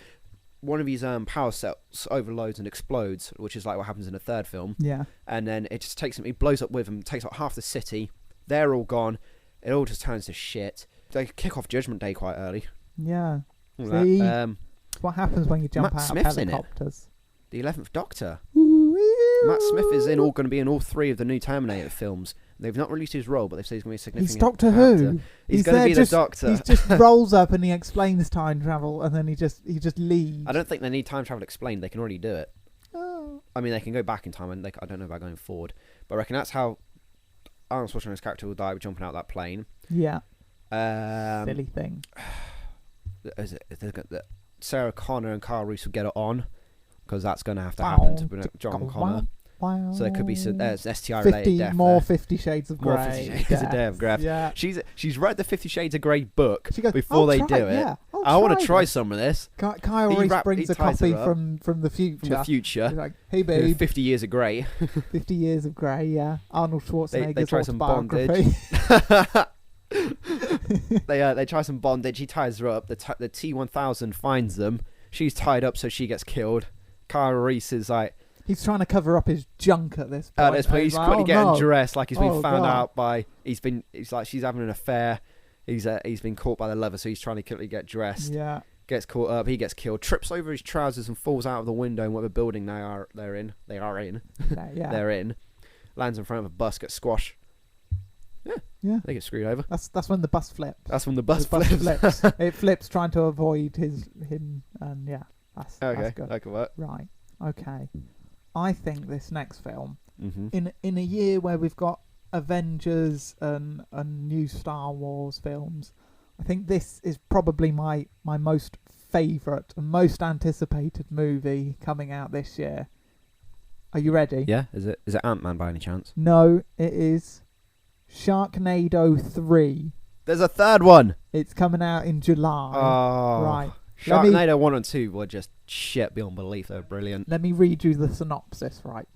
One of his power cells overloads and explodes, which is like what happens in the third film. Yeah. And then it just takes him. He blows up with him. Takes out half the city. They're all gone. It all just turns to shit. They kick off Judgment Day quite early. Yeah. All See? that. What happens when you jump Matt out Smith's of in it. helicopters? The 11th Doctor. Ooh-wee. Matt Smith is going to be in all 3 of the new Terminator films. They've not released his role, but they've said he's going to be a significant. He's Doctor character. Who. He's going there to be just- the Doctor. He just rolls up and he explains time travel, and then he just leaves. I don't think they need time travel explained. They can already do it. Oh. I mean, they can go back in time, and I don't know about going forward. But I reckon that's how Arnold Schwarzenegger's character will die with jumping out that plane. Yeah. Silly. Silly thing. Sarah Connor and Carl Reese will get it on, because that's going to have to happen to John Connor. Wow. So there could be some STI related death. More there. 50 Shades of Grey. More 50 Shades of Grey. Yeah. She's read the 50 Shades of Grey book She goes, before they do it. Yeah, I want to try this. some of this. Kyle Reese brings a copy from the future. From the future. He's like, hey babe. 50 Years of Grey. 50 Years of Grey, yeah. Arnold Schwarzenegger's they try some autobiography. bondage. They try some bondage. He ties her up. The T-1000 finds them. She's tied up, so she gets killed. Kyle Reese is like... He's trying to cover up his junk at this point. He's quickly getting dressed, like he's been found God. out by. He's like she's having an affair. He's been caught by the lover, so he's trying to quickly get dressed. Yeah. Gets caught up. He gets killed. Trips over his trousers and falls out of the window in whatever building they're in. Yeah. They're in. Lands in front of a bus. Gets squashed. Yeah. They get screwed over. That's when the bus flips. That's when the bus flips. flips. It flips trying to avoid him, and yeah, that's good. That could work. Right. Okay. I think this next film, Mm-hmm. in a year where we've got Avengers and new Star Wars films, I think this is probably my most favourite and most anticipated movie coming out this year. Are you ready? Yeah. Is it Ant-Man by any chance? No, it is Sharknado 3. There's a third one. It's coming out in July. Oh. Right. Sharknado 1 and 2 were just shit beyond belief. They were brilliant. Let me read you the synopsis, right?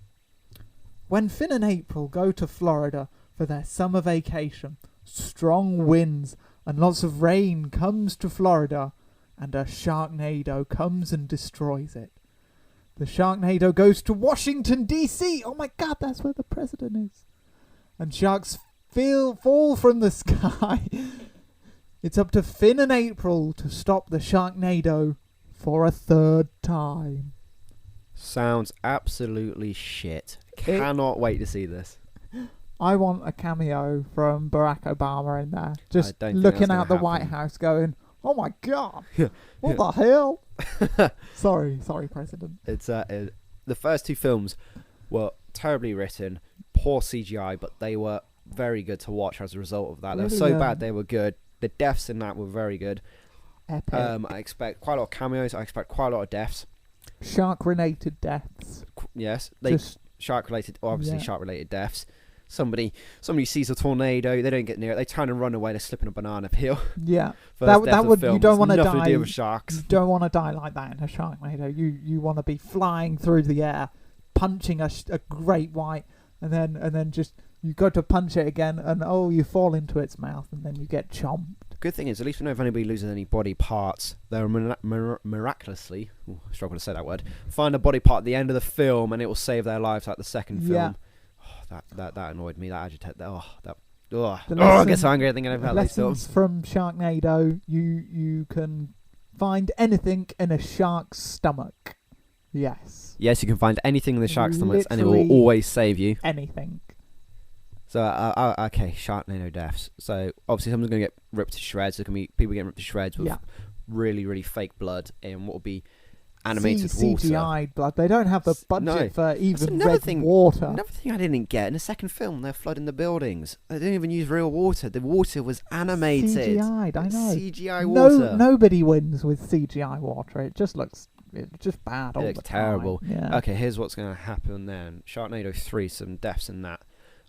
When Finn and April go to Florida for their summer vacation, strong winds and lots of rain comes to Florida, and a Sharknado comes and destroys it. The Sharknado goes to Washington, D.C. Oh my God, that's where the president is. And sharks fall from the sky. It's up to Finn and April to stop the Sharknado for a third time. Sounds absolutely shit. Cannot wait to see this. I want a cameo from Barack Obama in there. Just don't think looking that's out the gonna White happen. House going, oh my God, what the hell? Sorry, President. It's the first two films were terribly written, poor CGI, but they were very good to watch as a result of that. They were so bad they were good. The deaths in that were very good. Epic. I expect quite a lot of cameos. I expect quite a lot of deaths. Shark-related deaths. Yes, Just shark-related, obviously yeah. shark-related deaths. Somebody sees a tornado. They don't get near it. They turn and run away. They're slipping a banana peel. Yeah, First death that of would the film. you don't want to Nothing die. to do with sharks. You don't want to die like that in a Sharknado. You want to be flying through the air, punching a great white, and then just you go to punch it again, and you fall into its mouth, and then you get chomped. Good thing is, at least we know if anybody loses any body parts, they'll miraculously, I struggle to say that word, find a body part at the end of the film, and it will save their lives like the second film. Oh, that annoyed me. That agitated. I get so angry thinking about these films. Lessons from Sharknado: you can find anything in a shark's stomach. Yes. Yes, you can find anything in the shark's stomach, and it Literally will always save you. Anything. So, okay, Sharknado deaths. So, obviously, someone's going to get ripped to shreds. There can be people getting ripped to shreds with really, really fake blood in what will be animated water. CGI blood. They don't have the budget for even red water. Another thing I didn't get in the second film, they're flooding the buildings. They didn't even use real water. The water was animated. CGI'd, I know. CGI water. Nobody wins with CGI water. It just looks just bad. It looks terrible. Yeah. Okay, here's what's going to happen then. Sharknado 3, some deaths in that.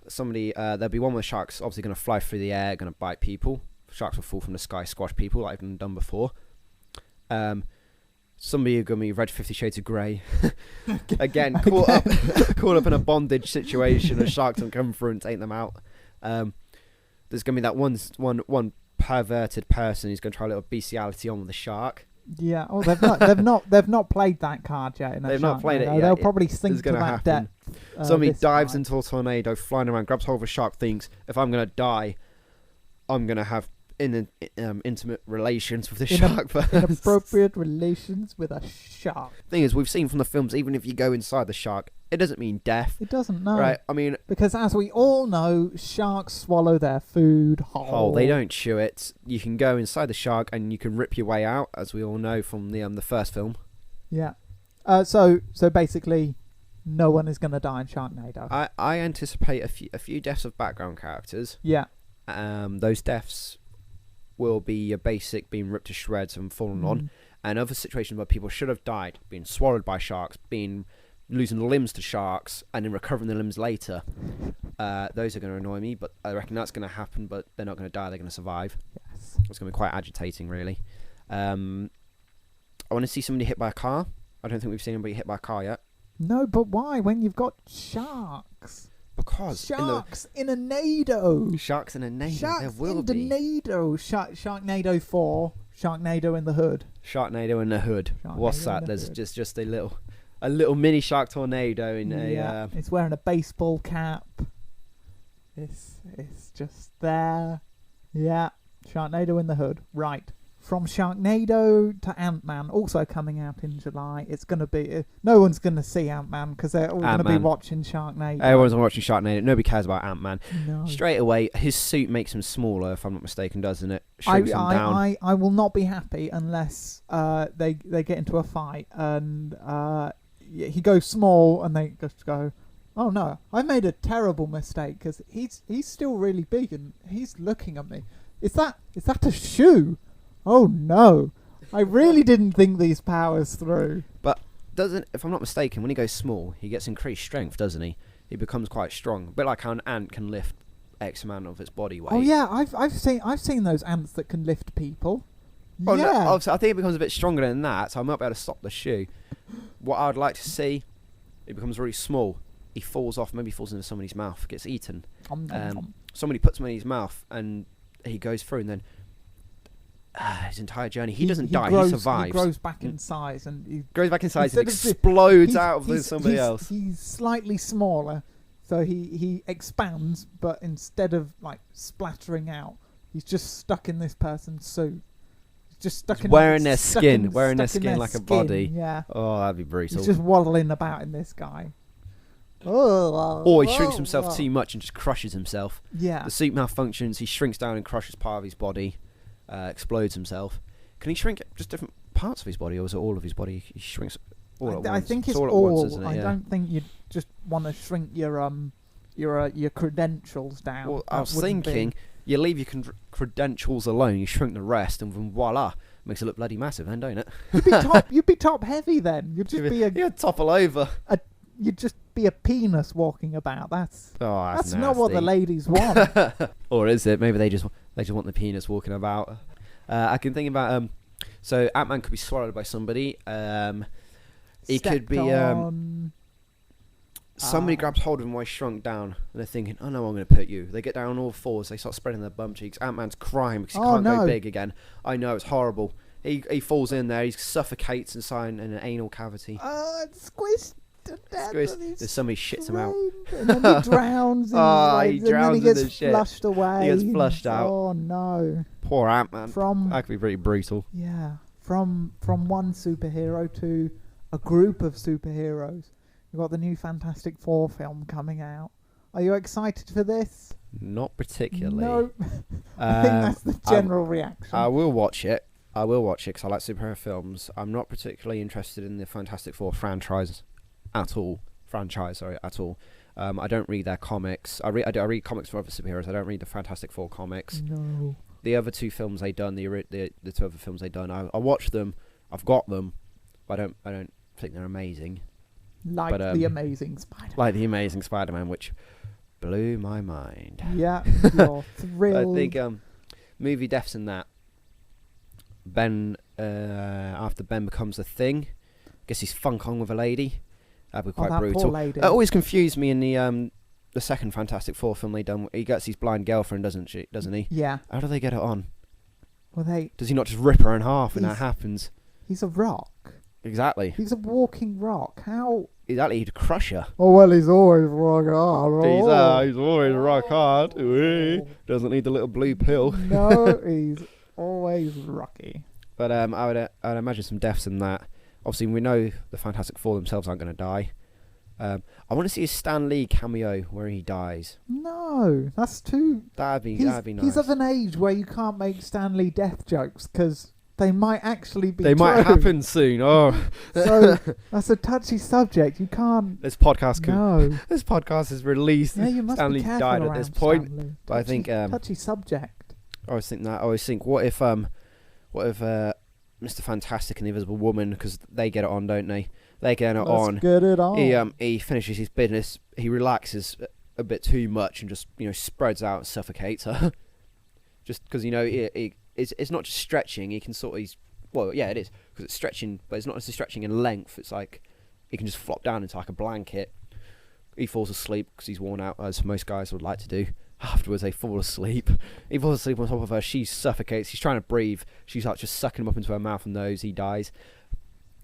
There'll be one where sharks obviously going to fly through the air, going to bite people. Sharks will fall from the sky, squash people like they've done before. Somebody going to be read 50 Shades of Grey. Again, caught up in a bondage situation. A shark's going to come through and take them out. There's going to be that one perverted person who's going to try a little bestiality on with the shark. Yeah. Oh, they've not played that card yet. They've not played it yet. They'll probably sink to that depth. Somebody dives into a tornado, flying around, grabs hold of a shark, thinks, if I'm going to die, I'm going to have intimate relations with the shark first. Inappropriate relations with a shark. Thing is, we've seen from the films, even if you go inside the shark, it doesn't mean death. It doesn't, no. Right? I mean, because as we all know, sharks swallow their food whole. They don't chew it. You can go inside the shark and you can rip your way out, as we all know from the first film. Yeah. So basically, no one is going to die in Sharknado. I anticipate a few deaths of background characters. Yeah. Those deaths will be your basic being ripped to shreds and fallen on, and other situations where people should have died, being swallowed by sharks, being losing limbs to sharks and then recovering the limbs later. Those are going to annoy me, but I reckon that's going to happen, but they're not going to die, they're going to survive. Yes. It's going to be quite agitating, really. I want to see somebody hit by a car. I don't think we've seen anybody hit by a car yet. No, but why? When you've got sharks. Because Sharks in a nado. Sharks in a nado. Sharks There will in the be. nado. Sharknado 4. Sharknado in the hood. Sharknado in the hood. What's Sharknado that? in the There's hood. just a little mini shark tornado in a. It's wearing a baseball cap. It's just there. Yeah. Sharknado in the hood. Right. From Sharknado to Ant-Man, also coming out in July. It's going to be... no one's going to see Ant-Man because they're all going to be watching Sharknado. Everyone's watching Sharknado. Nobody cares about Ant-Man. No. Straight away, his suit makes him smaller, if I'm not mistaken, doesn't it? Shrinks him down. I will not be happy unless they get into a fight and he goes small and they just go, oh no, I made a terrible mistake because he's still really big and he's looking at me. Is that a shoe? Oh no, I really didn't think these powers through. But if I'm not mistaken, when he goes small, he gets increased strength, doesn't he? He becomes quite strong. A bit like how an ant can lift X amount of its body weight. Oh yeah, I've seen those ants that can lift people. Oh, yeah. No, I think it becomes a bit stronger than that, so I might be able to stop the shoe. What I'd like to see, it becomes really small. He falls off, maybe falls into somebody's mouth, gets eaten. Somebody puts him in his mouth, and he goes through, and then his entire journey, he doesn't die, he survives. He grows back in size, and he grows back in size and explodes he's somebody else. He's slightly smaller, so he expands, but instead of like splattering out, he's just stuck in this person's suit. He's just stuck in wearing their skin like a body. Yeah. Oh, that'd be brutal. He's just waddling about in this guy. Or he shrinks himself too much and just crushes himself. Yeah. The suit malfunctions, he shrinks down and crushes part of his body, explodes himself. Can he shrink just different parts of his body, or is it all of his body? He shrinks all at once. I think it's all. all. At once, isn't it? I don't think you just want to shrink your credentials down. Well, I was thinking, you leave your credentials alone, you shrink the rest, and then voila, makes it look bloody massive, then, don't it? You'd be top heavy then. You'd just you'd topple over. You'd just be a penis walking about. That's nasty. Not what the ladies want. Or is it? Maybe they just want the penis walking about. I can think about so Ant-Man could be swallowed by somebody. He could be somebody grabs hold of him while he's shrunk down, and they're thinking, "Oh no, I'm going to put you." They get down on all fours. They start spreading their bum cheeks. Ant-Man's crying because he can't go big again. I know, it's horrible. He falls in there. He suffocates inside in an anal cavity. Squished to death. There's somebody shits him out. And then he drowns. He drowns and then he in gets the shit. flushed away. He gets flushed out. Oh no. Poor Ant-Man. That could be pretty brutal. Yeah. From one superhero to a group of superheroes. We've got the new Fantastic Four film coming out. Are you excited for this? Not particularly. No. I think that's the general reaction. I will watch it. Because I like superhero films. I'm not particularly interested in the Fantastic Four franchise at all. I don't read their comics. I read comics for other superheroes. I don't read the Fantastic Four comics. No. The other two films they done, the two other films they done, I watched them. I've got them, but I don't think they're amazing. Like the Amazing Spider-Man. Like the Amazing Spider-Man, which blew my mind. Yeah, you're thrilled. I think movie deaths and that. Ben, after Ben becomes a thing, guess he's funk on with a lady. That'd be quite brutal. Poor lady. It always confused me in the second Fantastic Four film they done. He gets his blind girlfriend, doesn't he? Yeah. How do they get it on? Well, does he not just rip her in half when that happens? He's a rock. Exactly. He's a walking rock. How? Exactly, he'd crush her. Oh well, he's always rock hard. He's always rock hard. Doesn't need the little blue pill. No, he's always rocky. But I would imagine some deaths in that. Obviously, we know the Fantastic Four themselves aren't going to die. I want to see a Stan Lee cameo where he dies. No, that's too. That'd be nice. He's of an age where you can't make Stan Lee death jokes because they might actually be. They might happen soon. Oh, so that's a touchy subject. You can't. This podcast. This podcast is released. Yeah, you must Stan be Lee careful died around at this point. Stanley. But I think touchy subject. I always think that. I always think, what if Mr. Fantastic and the Invisible Woman, because they get it on, don't they? They're getting it Let's on. get it on. He finishes his business. He relaxes a bit too much and just spreads out and suffocates her. Just because it's not just stretching. He can sort of it is because it's stretching, but it's not just stretching in length. It's like he can just flop down into like a blanket. He falls asleep because he's worn out, as most guys would like to do. Afterwards, they fall asleep. He falls asleep on top of her. She suffocates. He's trying to breathe. She's like just sucking him up into her mouth and nose. He dies.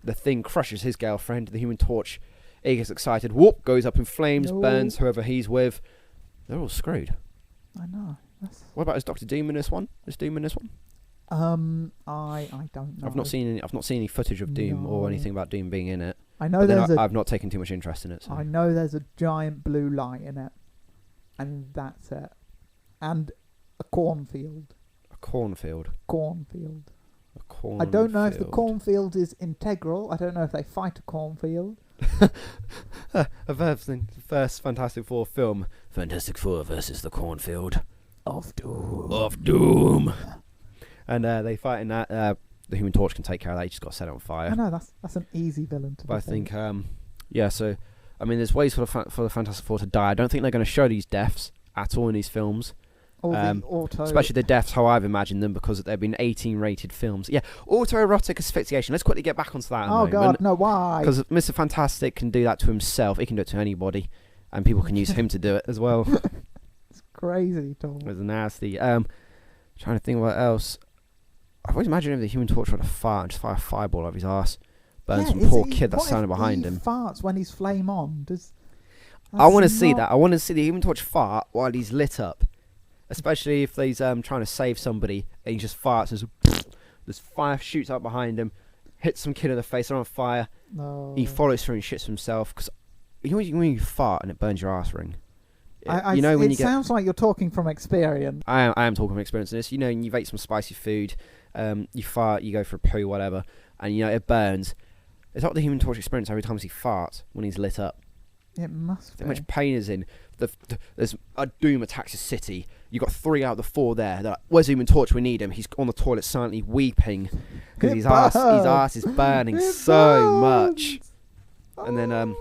The Thing crushes his girlfriend. The Human Torch, he gets excited. Whoop! Goes up in flames. No. Burns whoever he's with. They're all screwed. I know. What about his Doctor Doom in this one? Is Doom in this one? I don't know. I've not seen any footage of Doom or anything about Doom being in it. I know I've not taken too much interest in it. So. I know there's a giant blue light in it, and that's it. And a cornfield. A cornfield. Cornfield. A cornfield. I don't know if the cornfield is integral. I don't know if they fight a cornfield. A first Fantastic Four film. Fantastic Four versus the cornfield. Of Doom. Of Doom. And they fight in that. The Human Torch can take care of that. He just got set on fire. I know, that's an easy villain to But I defeat. think, so, I mean, there's ways for the Fantastic Four to die. I don't think they're going to show these deaths at all in these films. Or the auto... Especially the deaths, how I've imagined them, because they've been 18-rated films. Yeah, autoerotic asphyxiation. Let's quickly get back onto that in a moment. God, no, why? Because Mr. Fantastic can do that to himself. He can do it to anybody. And people can use him to do it as well. It's crazy, Tom. It was nasty. Trying to think what else. I've always imagined if the Human Torch would have fire and just fire a fireball over his ass. Burn some poor kid that's standing behind him. Farts when he's flame on. I want to see that. I want to see the Human Torch fart while he's lit up. Especially if he's trying to save somebody and he just farts and there's fire shoots out behind him, hits some kid in the face, they're on fire. No. He follows through and shits himself. Because when you fart and it burns your ass ring. It sounds like you're talking from experience. I am talking from experience in this. You've ate some spicy food, you fart, you go for a poo, whatever, and it burns. It's not the Human Torch experience every time he farts when he's lit up. It must be. How much pain is in. There's a Doom attacks a city. You got 3 out of the 4 there. They're like, where's Human Torch? We need him. He's on the toilet silently weeping because his ass is burning so much. And then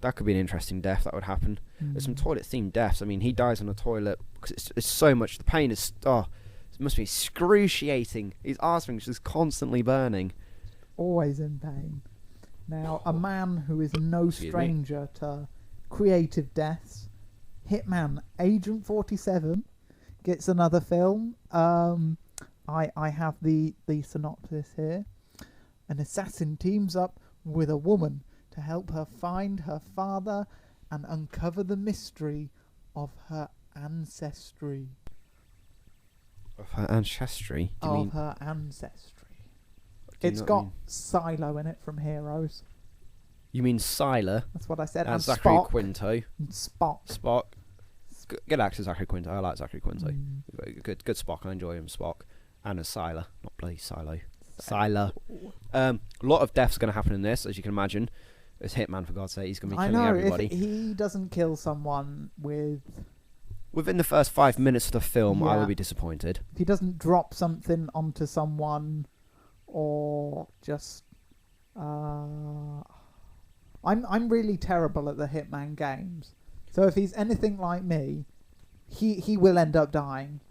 that could be an interesting death that would happen. There's some toilet themed deaths. I mean, he dies on the toilet because it's so much. The pain is it must be excruciating. His arse ring is just constantly burning. Always in pain. Now, a man who is no stranger to creative deaths, Hitman Agent 47 gets another film. I have the synopsis here. An assassin teams up with a woman to help her find her father and uncover the mystery of her ancestry. Of her ancestry? Her ancestry. It's got Silo in it from Heroes. You mean Sylar? That's what I said. And And Zachary Spock. Quinto. And Spock. Spock. Good actor, Zachary Quinto. I like Zachary Quinto. Good Spock. I enjoy him, Spock. And a Sylar. Not bloody Silo. Sylar. A lot of deaths going to happen in this, as you can imagine. It's Hitman, for God's sake. He's going to be killing everybody. If he doesn't kill someone within the first 5 minutes of the film, I Yeah. will be disappointed. if he doesn't drop something onto someone, or just, I'm really terrible at the Hitman games. So if he's anything like me, he will end up dying.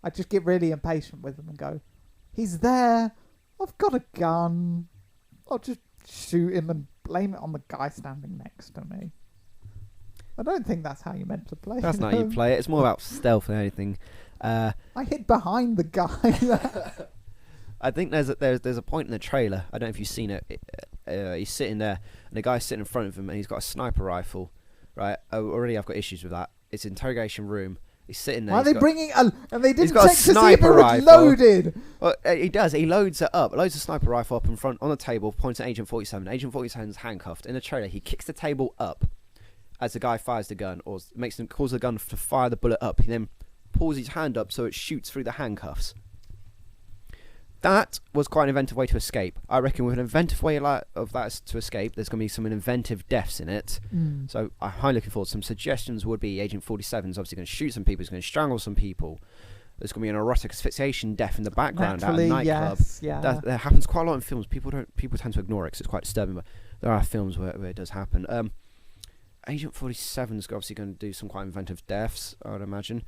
I just get really impatient with him and go, he's there, I've got a gun, I'll just shoot him and blame it on the guy standing next to me. I don't think that's how you meant to play. That's not how you play it. It's more about stealth than anything. I hid behind the guy. I think there's a point in the trailer. I don't know if you've seen it. He's sitting there, and the guy's sitting in front of him, and he's got a sniper rifle. Right? Already, I've got issues with that. It's an interrogation room. He's sitting there. Why are they bringing and they didn't got a check to see if it sniper was rifle. loaded? Well, he does. He loads it up. Loads the sniper rifle up in front on the table, points at Agent 47. Agent 47's handcuffed. In the trailer, he kicks the table up as the guy fires the gun, or calls the gun to fire the bullet up. He then pulls his hand up so it shoots through the handcuffs. That was quite an inventive way to escape. I reckon with an inventive way of that to escape, there's going to be some inventive deaths in it. So I'm highly looking forward. Some suggestions would be Agent 47's obviously going to shoot some people. He's going to strangle some people. There's going to be an erotic asphyxiation death in the background at a Naturally, nightclub. yes, yeah. That happens quite a lot in films. People tend to ignore it 'cause it's quite disturbing, but there are films where it does happen. Agent 47 is obviously going to do some quite inventive deaths, I would imagine.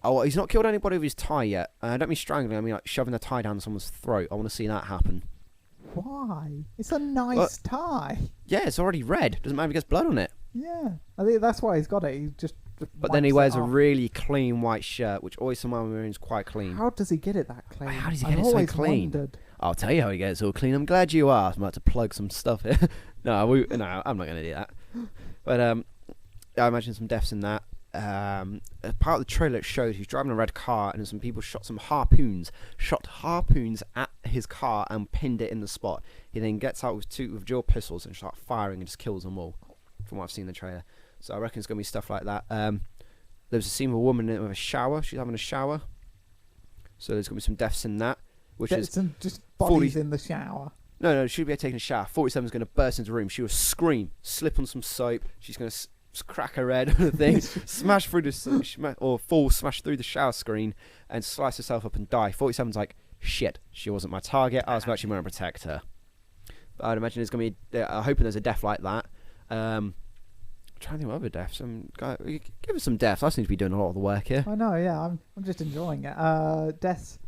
Oh, he's not killed anybody with his tie yet. I don't mean strangling, I mean like shoving a tie down someone's throat. I want to see that happen. Why? It's a nice tie. Yeah, it's already red. Doesn't matter if he gets blood on it. Yeah, I think that's why he's got it. He just But then he wipes wears it a off. really clean white shirt, which always someone wearing quite clean. How does he get it that clean? How does he I've get it so always clean? wondered. I'll tell you how he gets all clean. I'm glad you asked. I'm about to plug some stuff here. No, I'm not going to do that. But I imagine some deaths in that. As part of the trailer, it showed he's driving a red car and some people shot harpoons at his car and pinned it in the spot. He then gets out with dual pistols and starts firing and just kills them all, from what I've seen in the trailer. So I reckon it's going to be stuff like that. There's a scene of a woman with a shower. She's having a shower. So there's going to be some deaths in that. Which is some just bodies in the shower. No, she'll be taking a shower. 47's going to burst into the room. She will scream, slip on some soap. She's going to crack her head on the thing, smash through smash through the shower screen, and slice herself up and die. 47's like, shit, she wasn't my target. I was actually going to protect her. But I'd imagine there's going to be. I'm hoping there's a death like that. I'm trying to think of other deaths. Give us some deaths. I seem to be doing a lot of the work here. I know, yeah. I'm just enjoying it. Deaths.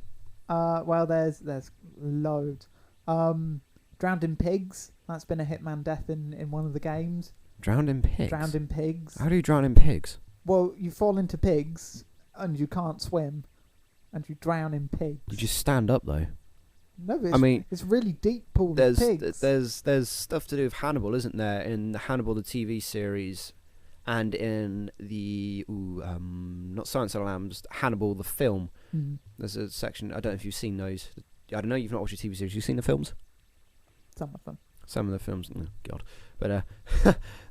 Well, there's loads. Drowned in pigs. That's been a Hitman death in one of the games. Drowned in pigs. Drowned in pigs. How do you drown in pigs? Well, you fall into pigs and you can't swim, and you drown in pigs. You just stand up though. No, but I mean, it's really deep pool of pigs. There's stuff to do with Hannibal, isn't there? In Hannibal the TV series, and in the not Silence of the Lambs, Hannibal the film. Mm. There's a section. I don't know if you've seen those. I don't know. You've not watched the TV series. You've seen the films. Some of them. Some of the films. Oh, God. But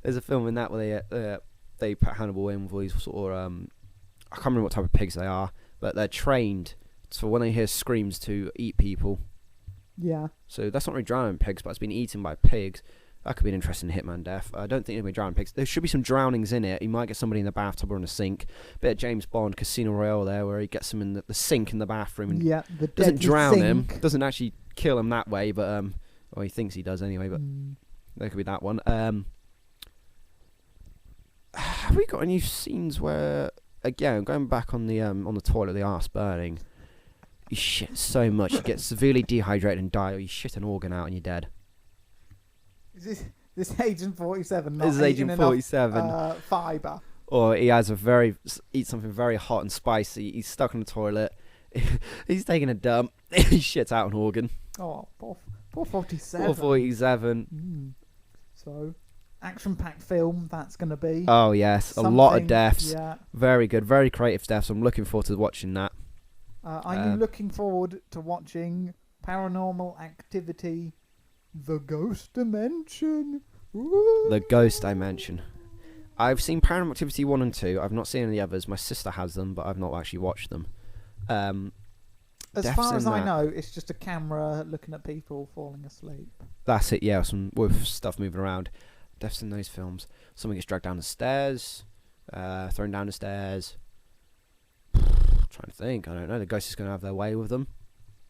there's a film in that where they put Hannibal in with all these sort of I can't remember what type of pigs they are, but they're trained for when they hear screams to eat people. Yeah. So that's not really drowning pigs, but it's been eaten by pigs. That could be an interesting Hitman death. I don't think it'll be drowning pigs. There should be some drownings in it. You might get somebody in the bathtub or in a sink. Bit of James Bond, Casino Royale there, where he gets them in the sink in the bathroom and doesn't drown him. Doesn't actually kill him that way, but well, he thinks he does anyway. But there could be that one. Have we got any scenes where, again, going back on the toilet, the arse burning? You shit so much, you get severely dehydrated and die, or you shit an organ out and you're dead. Is this Agent 47? This is Agent 47. Fibre. Or he has eats something very hot and spicy. He's stuck in the toilet. He's taking a dump. He shits out an organ. Oh, poor 47. Poor 47. So, action-packed film. That's going to be. Oh yes, a lot of deaths. Yeah. Very good, very creative deaths. I'm looking forward to watching that. Are you looking forward to watching Paranormal Activity: The Ghost Dimension? Ooh. The Ghost Dimension. I've seen Paranormal Activity 1 and 2. I've not seen any others. My sister has them, but I've not actually watched them. As far as I know, it's just a camera looking at people falling asleep. That's it, yeah, with stuff moving around. Deaths in those films. Someone gets dragged down the stairs, thrown down the stairs. Trying to think, I don't know. The ghost is going to have their way with them.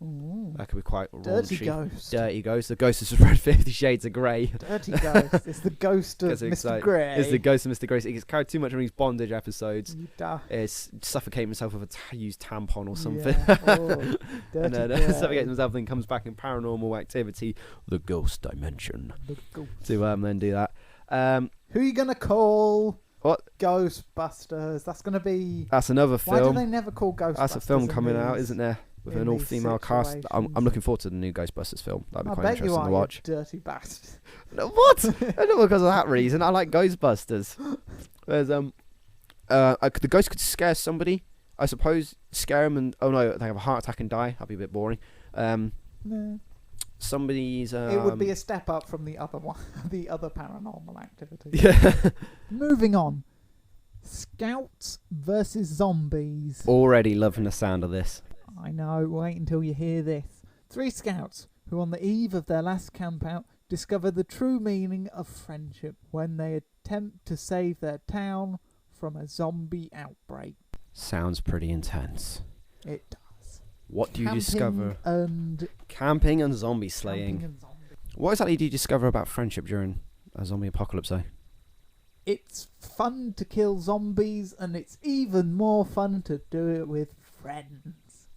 Ooh. That could be quite Dirty raunchy. ghost. Dirty ghost. The ghost has read 50 Shades of Grey. Dirty ghost. It's the ghost of Mr. Grey. It's the ghost of Mr. Grey. He gets carried too much on these bondage episodes. It's suffocating himself with a used tampon or something. Yeah. Oh, and dirty then suffocates himself and then comes back in Paranormal Activity, the Ghost Dimension. The ghost. To then do that. Who are you going to call? What? Ghostbusters. That's going to be... That's another film. Why do they never call Ghostbusters? That's a film coming out, isn't there? With an all-female cast. I'm looking forward to the new Ghostbusters film. That'd be quite interesting to watch. You dirty bastard. What? Not because of that reason. I like Ghostbusters. There's the ghost could scare somebody. I suppose scare them and they have a heart attack and die. That'd be a bit boring. No. Somebody's. It would be a step up from the other one, the other Paranormal Activity. Yeah. Moving on. Scouts versus zombies. Already loving the sound of this. I know, wait until you hear this. 3 scouts, who on the eve of their last campout discover the true meaning of friendship when they attempt to save their town from a zombie outbreak. Sounds pretty intense. It does. What do you discover? Camping and zombie slaying. Camping and zombie. What exactly do you discover about friendship during a zombie apocalypse, though? It's fun to kill zombies, and it's even more fun to do it with friends.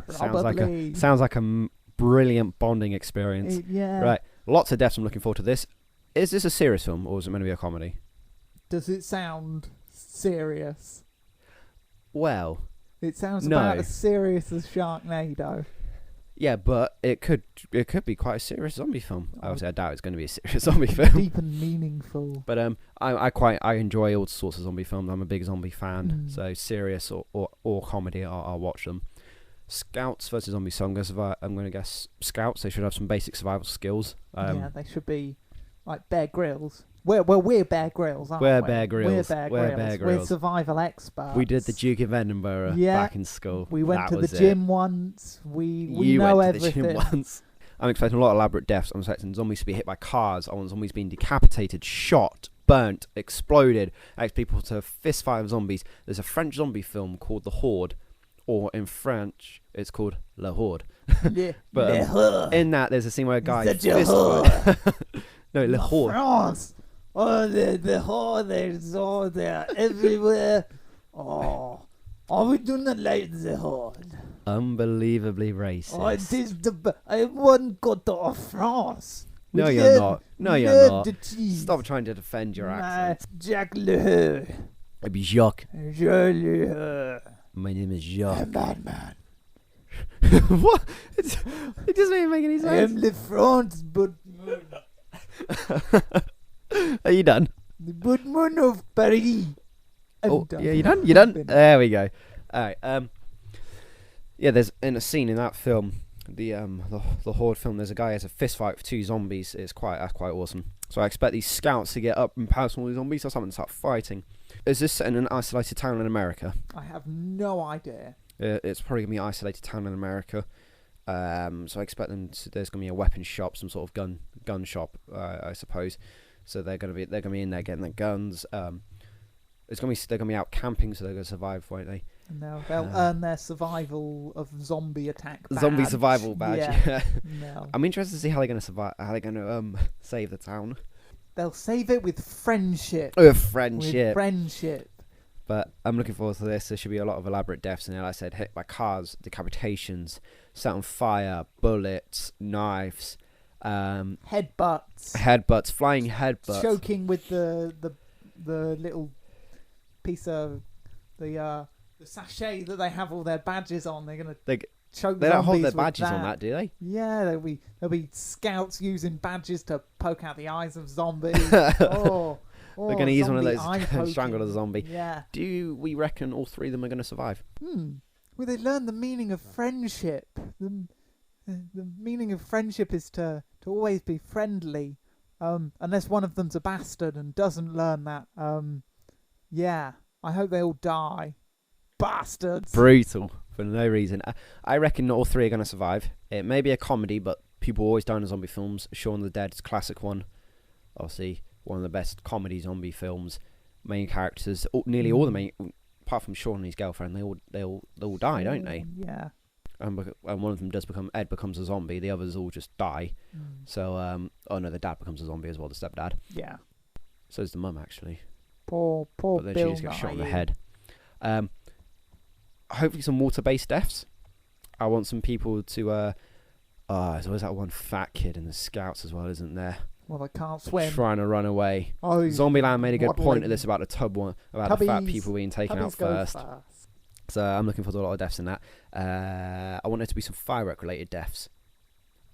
Probably. Sounds like a brilliant bonding experience. Yeah. Right. Lots of deaths. I'm looking forward to this. Is this a serious film, or is it meant to be a comedy? Does it sound serious? Well, it sounds no. about as serious as Sharknado. Yeah, but it could be quite a serious zombie film. Obviously, I doubt it's going to be a serious zombie film. Deep and meaningful. But I enjoy all sorts of zombie films. I'm a big zombie fan. So serious or comedy, I'll watch them. Scouts versus zombies. So I'm going to guess Scouts. They should have some basic survival skills. Yeah, they should be like Bear Grylls. We're Bear Grylls, aren't we? We're Bear Grylls. We're survival experts. We did the Duke of Edinburgh back in school. We went to the gym once. We know went everything. To the gym once. I'm expecting a lot of elaborate deaths. I'm expecting zombies to be hit by cars. I want zombies being decapitated, shot, burnt, exploded. I expect people to fist fight with zombies. There's a French zombie film called The Horde, or in French, it's called La Horde. But in that, there's a scene where a guy fist fight. No, La Horde. France. Oh, the Horde, they're everywhere. Oh, we do not like the Horde. Unbelievably racist. Oh, it is I won't go to France. No, you're not. No, you're not. Stop trying to defend your accent. Jacques Le It'd be Jacques. My name is Jacques. I'm Batman. What? It doesn't even make any sense. I'm Le France, but Are you done? The Batman of Paris. Done. Yeah, you done? You done? There we go. All right. Yeah, there's in a scene in that film, the Horde film. There's a guy who has a fist fight with two zombies. That's quite awesome. So I expect these scouts to get up and pounce on all these zombies or something and start fighting. Is this set in an isolated town in America? I have no idea. It's probably gonna be an isolated town in America. So I expect there's gonna be a weapon shop, some sort of gun shop, I suppose. So they're gonna be in there getting their guns. They're gonna be out camping, so they're gonna survive, won't they? No, they'll earn their survival of zombie attack badge. Zombie survival badge. Yeah. No. I'm interested to see how they're gonna survive. How they're gonna save the town. They'll save it with friendship. Friendship. But I'm looking forward to this. There should be a lot of elaborate deaths in it. Like I said, hit by cars, decapitations, set on fire, bullets, knives, headbutts, flying headbutts, choking with the little piece of the sachet that they have all their badges on. They're gonna choke. They don't hold their badges on that, do they? Yeah, there'll be scouts using badges to poke out the eyes of zombies. They're going to use one of those to strangle a zombie. Yeah. Do we reckon all three of them are going to survive? Well, they learn the meaning of friendship. The meaning of friendship is to always be friendly. Unless one of them's a bastard and doesn't learn that. Yeah. I hope they all die. Bastards. Brutal. For no reason. I reckon not all three are going to survive. It may be a comedy, but people always die in zombie films. Shaun of the Dead is a classic one. Obviously, one of the best comedy zombie films. Main characters, nearly all the main, apart from Shaun and his girlfriend, they all die, don't they? Yeah. And one of them Ed becomes a zombie. The others all just die. So, the dad becomes a zombie as well, the stepdad. Yeah. So is the mum, actually. Poor but then Bill she just gets shot in the head. Hopefully some water-based deaths. I want some people to... there's always that one fat kid in the Scouts as well, isn't there? Well, they can't swim. Trying to run away. Oh, Zombieland made a good point of this about the tub one, about the fat people being taken out first. So I'm looking forward to a lot of deaths in that. I want there to be some firework-related deaths.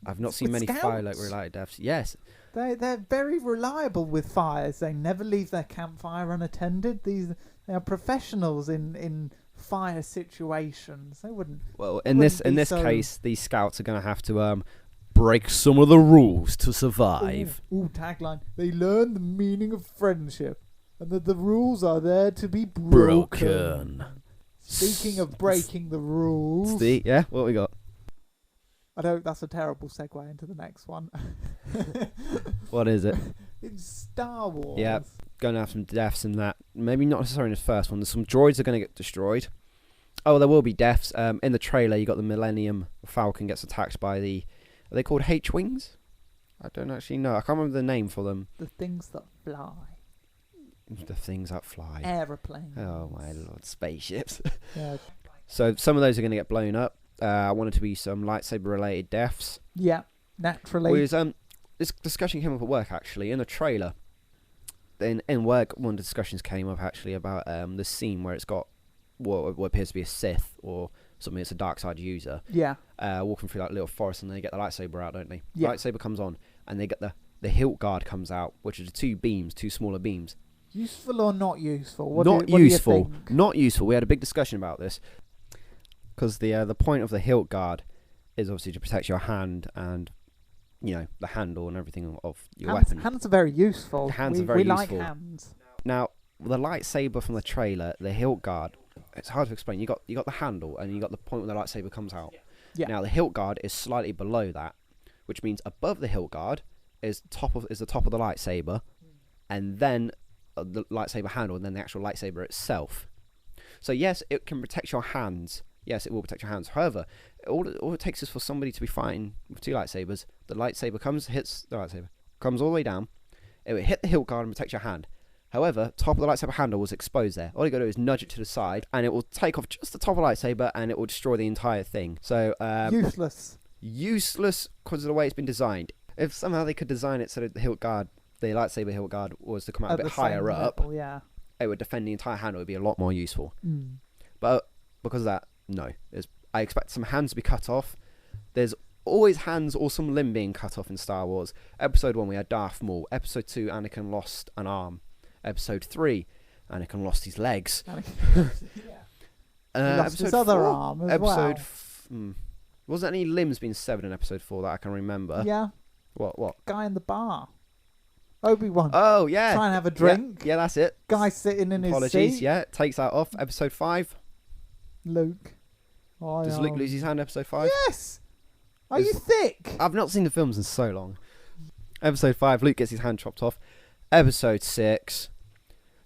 I've not seen many firework-related deaths. Yes. They're very reliable with fires. They never leave their campfire unattended. They are professionals in fire situations. They wouldn't. Well, in this case, these scouts are going to have to break some of the rules to survive. Ooh, tagline. They learn the meaning of friendship and that the rules are there to be broken. Speaking of breaking the rules. Yeah, what we got? That's a terrible segue into the next one. What is it? It's Star Wars. Yeah, going to have some deaths in that. Maybe not necessarily in the first one. There's some droids that are going to get destroyed. Oh, there will be deaths. In the trailer, you got the Millennium Falcon gets attacked by the. Are they called H-wings? I don't actually know. I can't remember the name for them. The things that fly. The things that fly. Aeroplanes. Oh my lord, spaceships. Yeah. So some of those are going to get blown up. I wanted to be some lightsaber-related deaths. Yeah, naturally. Whereas, this discussion came up at work actually in a trailer. Then in work, one of the discussions came up actually about the scene where it's got what appears to be a Sith or something that's a dark side user. Yeah. Walking through that little forest, and they get the lightsaber out, don't they? Yeah. Lightsaber comes on, and they get the hilt guard comes out, which are the two smaller beams. Useful or not useful? What do you think? Not useful. We had a big discussion about this because the point of the hilt guard is obviously to protect your hand and the handle and everything of your weapon. Hands are very useful. Hands are very useful. We like hands. Now, the lightsaber from the trailer, the hilt guard, it's hard to explain. You got the handle and you got the point where the lightsaber comes out. Yeah. Now the hilt guard is slightly below that, which means above the hilt guard is the top of the lightsaber, and then the lightsaber handle, and then the actual lightsaber itself. So yes, it can protect your hands. Yes, it will protect your hands. However, all it takes is for somebody to be fighting with two lightsabers. The lightsaber hits the lightsaber, comes all the way down. It will hit the hilt guard and protect your hand. However, top of the lightsaber handle was exposed there. All you got to do is nudge it to the side, and it will take off just the top of the lightsaber, and it will destroy the entire thing. So useless. Useless because of the way it's been designed. If somehow they could design it so that the lightsaber hilt guard, was to come out a bit higher up, yeah, it would defend the entire handle. It would be a lot more useful. Mm. But because of that, no. I expect some hands to be cut off. There's always hands or some limb being cut off in Star Wars. Episode 1, we had Darth Maul. Episode 2, Anakin lost an arm. Episode 3, Anakin lost his legs. He lost his other arm as well. Wasn't any limbs being severed in episode 4 that I can remember? Yeah. What? Guy in the bar. Obi-Wan. Oh, yeah. Try and have a drink. Yeah, that's it. Guy sitting in his seat. Apologies, yeah. Takes that off. Episode 5. Luke. Does Luke lose his hand episode 5? Yes! Are you thick? I've not seen the films in so long. Episode 5, Luke gets his hand chopped off. Episode 6,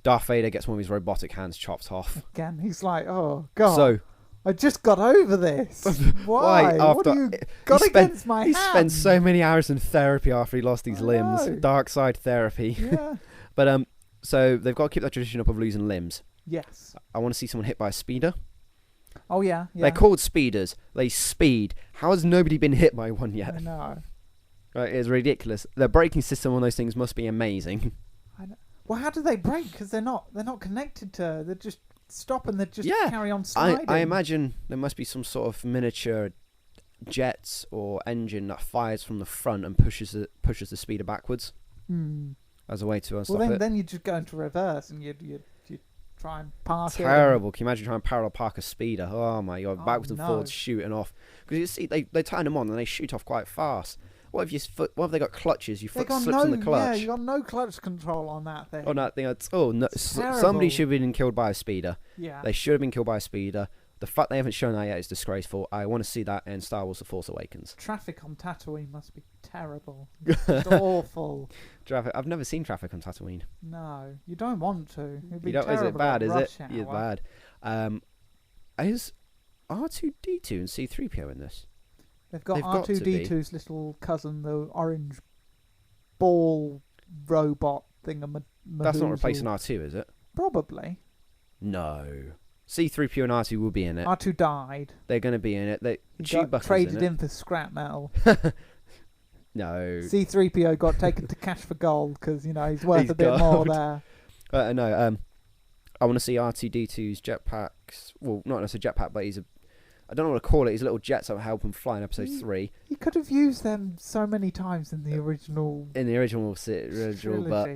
Darth Vader gets one of his robotic hands chopped off. Again, he's like, oh, God. So, I just got over this. Why? What do you got against my hand? He spent so many hours in therapy after he lost his limbs. Dark side therapy. Yeah. But, so they've got to keep that tradition up of losing limbs. Yes. I want to see someone hit by a speeder. Oh, yeah. They're called speeders. They speed. How has nobody been hit by one yet? No. Right, it's ridiculous. The braking system on those things must be amazing. I know. Well, how do they brake? Because they're not connected to. They just stop and they just carry on sliding. I imagine there must be some sort of miniature jets or engine that fires from the front and pushes the speeder backwards as a way to unstop it. Then you just go into reverse and you try and park it. Terrible. Can you imagine trying to parallel park a speeder? Oh my God, backwards and forwards shooting off. Because you see, they turn them on and they shoot off quite fast. What if they got clutches? Your foot slips in the clutch. Yeah, you got no clutch control on that thing. On that thing. No. Somebody should have been killed by a speeder. Yeah. They should have been killed by a speeder. The fact they haven't shown that yet is disgraceful. I want to see that in Star Wars: The Force Awakens. Traffic on Tatooine must be terrible. It's awful. Traffic. I've never seen traffic on Tatooine. No, you don't want to. It'd be is it bad? Is it? Hour. It's bad. Is R2D2 and C3PO in this? They've got R2D2's little cousin, the orange ball robot thing. That's not replacing R2, is it? Probably. No. C3PO and R2 will be in it. R2 died. They're going to be in it. Got traded in for scrap metal. No. C3PO got taken to cash for gold because, he's worth a bit more there. No, I want to see R2D2's jetpacks. Well, not necessarily jetpack, but I don't know what to call it. His little jets that help him fly in episode 3. He could have used them so many times in the original. But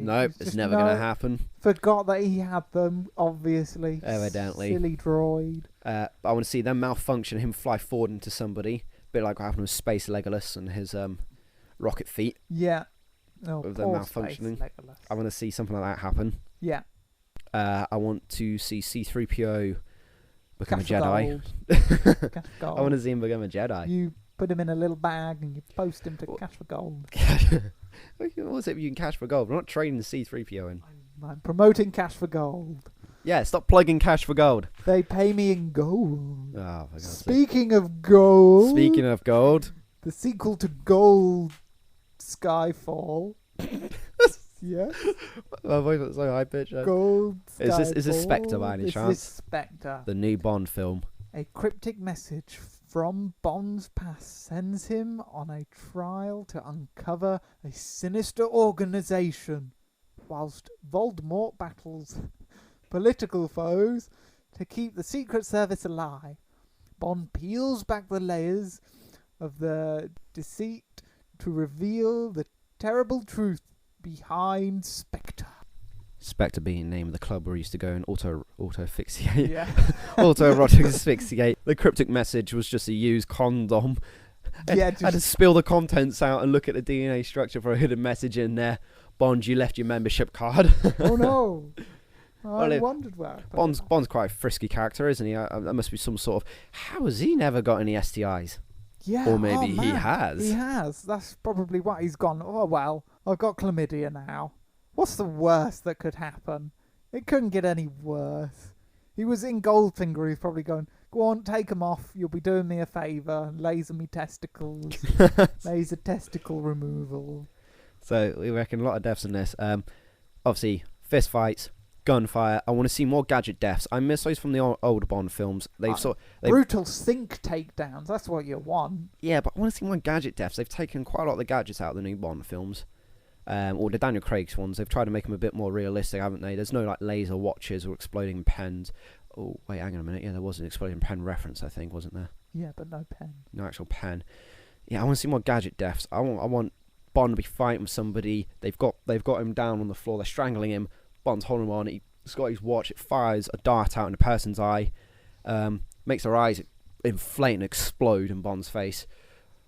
nope, it's never going to happen. Forgot that he had them, obviously. Evidently. Silly droid. I want to see them malfunction, him fly forward into somebody. A bit like what happened with Space Legolas and his rocket feet. Yeah. Oh, with them malfunctioning. I want to see something like that happen. Yeah. I want to see C-3PO become Cash a Jedi. I want to see him become a Jedi. You put him in a little bag and you post him to cash for gold. What's it you can cash for gold? We're not trading the C-3PO in. I'm promoting cash for gold. Yeah, stop plugging cash for gold. They pay me in gold. Oh, for God's sake. Speaking of gold. Speaking of gold. The sequel to Gold, Skyfall. Yes. My voice was so high pitched. Gold, Skyfall. Is this Spectre by any chance? This Spectre. The new Bond film. A cryptic message from Bond's past sends him on a trial to uncover a sinister organisation, whilst Voldemort battles political foes to keep the Secret Service alive. Bond peels back the layers of the deceit to reveal the terrible truth behind Spectre. Spectre being the name of the club where we used to go and auto-asphyxiate. Yeah. Auto-erotic asphyxiate. The cryptic message was just a used condom. Yeah, Had to spill the contents out and look at the DNA structure for a hidden message in there. Bond, you left your membership card. Oh no. I wondered where. Bond's quite a frisky character, isn't he? That must be some sort of... How has he never got any STIs? Yeah. Or maybe he man, has. He has. That's probably why he's gone, oh well, I've got chlamydia now. What's the worst that could happen? It couldn't get any worse. He was in Goldfinger, he's probably going, go on, take them off, you'll be doing me a favour, laser me testicles, laser testicle removal. So we reckon a lot of deaths in this. Obviously, fist fights, gunfire. I want to see more gadget deaths. I miss those from the old Bond films. Brutal sink takedowns, that's what you want. Yeah, but I want to see more gadget deaths. They've taken quite a lot of the gadgets out of the new Bond films. Or the Daniel Craig's ones. They've tried to make them a bit more realistic, haven't they? There's no like laser watches or exploding pens. Oh, wait, hang on a minute. Yeah, there was an exploding pen reference, I think, wasn't there? Yeah, but no pen. No actual pen. Yeah, I want to see more gadget deaths. I want Bond to be fighting with somebody. They've got him down on the floor. They're strangling him. Bond's holding him on. He's got his watch. It fires a dart out in the person's eye. Makes their eyes inflate and explode in Bond's face.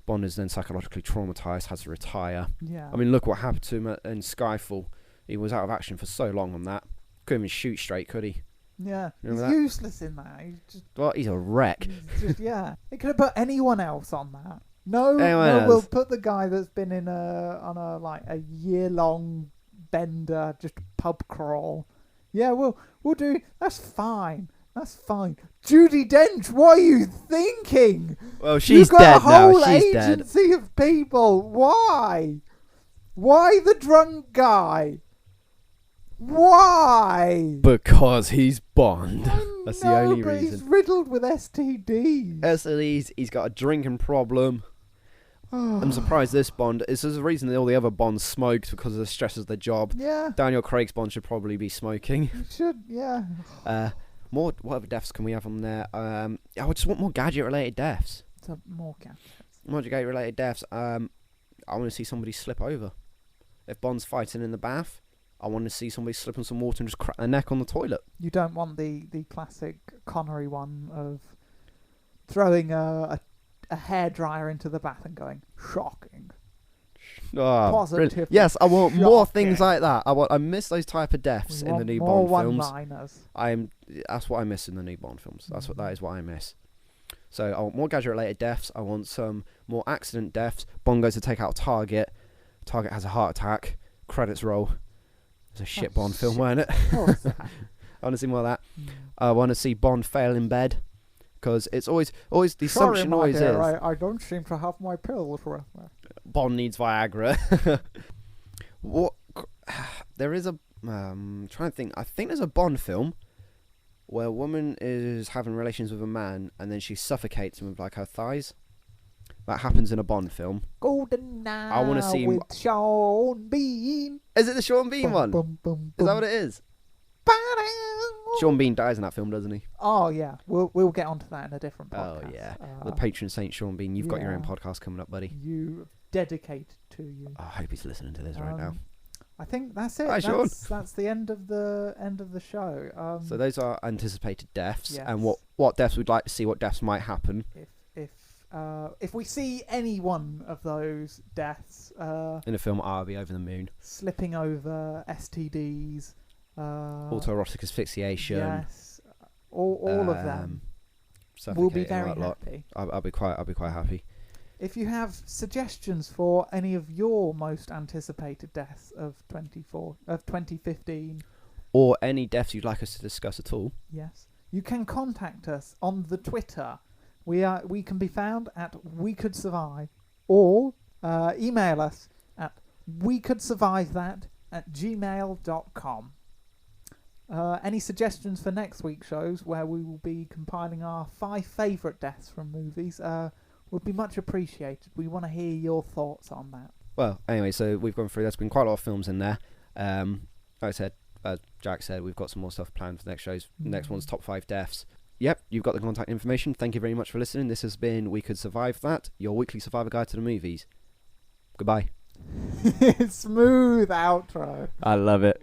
Bond is then psychologically traumatized, has to retire. Yeah. I mean, look what happened to him in Skyfall. He was out of action for so long on that. Couldn't even shoot straight, could he? Yeah. Remember He's that? useless in that. He's a wreck. Yeah. It could have put anyone else on that. No, Anyone we'll else? put the guy that's been on a year-long bender, just pub crawl. Yeah, we'll do. That's fine. That's fine. Judi Dench, what are you thinking? Well, she's dead now. You've got a whole She's dead. agency of people. Why? Why the drunk guy? Why? Because he's Bond. I That's know, the only but reason. He's riddled with STDs. SLEs, he's got a drinking problem. I'm surprised this Bond. This is the reason that all the other Bonds smoked because of the stress of their job. Yeah. Daniel Craig's Bond should probably be smoking. You should, yeah. What other deaths can we have on there? I would just want more gadget-related deaths. So more gadgets. More gadget-related deaths. I want to see somebody slip over. If Bond's fighting in the bath, I want to see somebody slip on some water and just crack their neck on the toilet. You don't want the classic Connery one of throwing a hairdryer into the bath and going, shocking. Oh, Positive. yes, I want more Shocking. things like that. I miss those type of deaths We in the want new more Bond films. one-liners. That's what I miss in the new Bond films. That is what I miss. So I want more gadget-related deaths. I want some more accident deaths. Bond goes to take out a target. Target has a heart attack. Credits roll. It's a shit Bond film, weren't it? What's that? I want to see more of that. I want to see Bond fail in bed, because it's always the Sorry, assumption my always dear, is I don't seem to have my pills with me. Bond needs Viagra. What? There is a trying to think. I think there's a Bond film where a woman is having relations with a man and then she suffocates him with like her thighs. That happens in a Bond film. Golden Now I want to see with Sean Bean. Is it the Sean Bean one? Is that what it is? Sean Bean dies in that film, doesn't he? Oh yeah, we'll get onto that in a different podcast. Oh yeah, the patron saint Sean Bean. You've got your own podcast coming up, buddy. You dedicated to you. Oh, I hope he's listening to this right now. I think that's it. Hi, Sean. That's the end of the show. So those are anticipated deaths, yes. and what deaths we'd like to see. What deaths might happen. If we see any one of those deaths in the film, I'll be over the moon. Slipping over, STDs, autoerotic asphyxiation. Yes, all of them. We'll be very happy. I'll be quite happy. If you have suggestions for any of your most anticipated deaths of 2015, or any deaths you'd like us to discuss at all. Yes. You can contact us on the Twitter. We can be found at We Could Survive, or email us at wecouldsurvivethat@gmail.com. Any suggestions for next week's shows, where we will be compiling our 5 favourite deaths from movies, would be much appreciated. We want to hear your thoughts on that. Well, anyway, so we've gone through. There's been quite a lot of films in there. Like I said, as Jack said, we've got some more stuff planned for the next shows. Next one's top 5 deaths. Yep, you've got the contact information. Thank you very much for listening. This has been We Could Survive That, your weekly survivor guide to the movies. Goodbye. Smooth outro. I love it.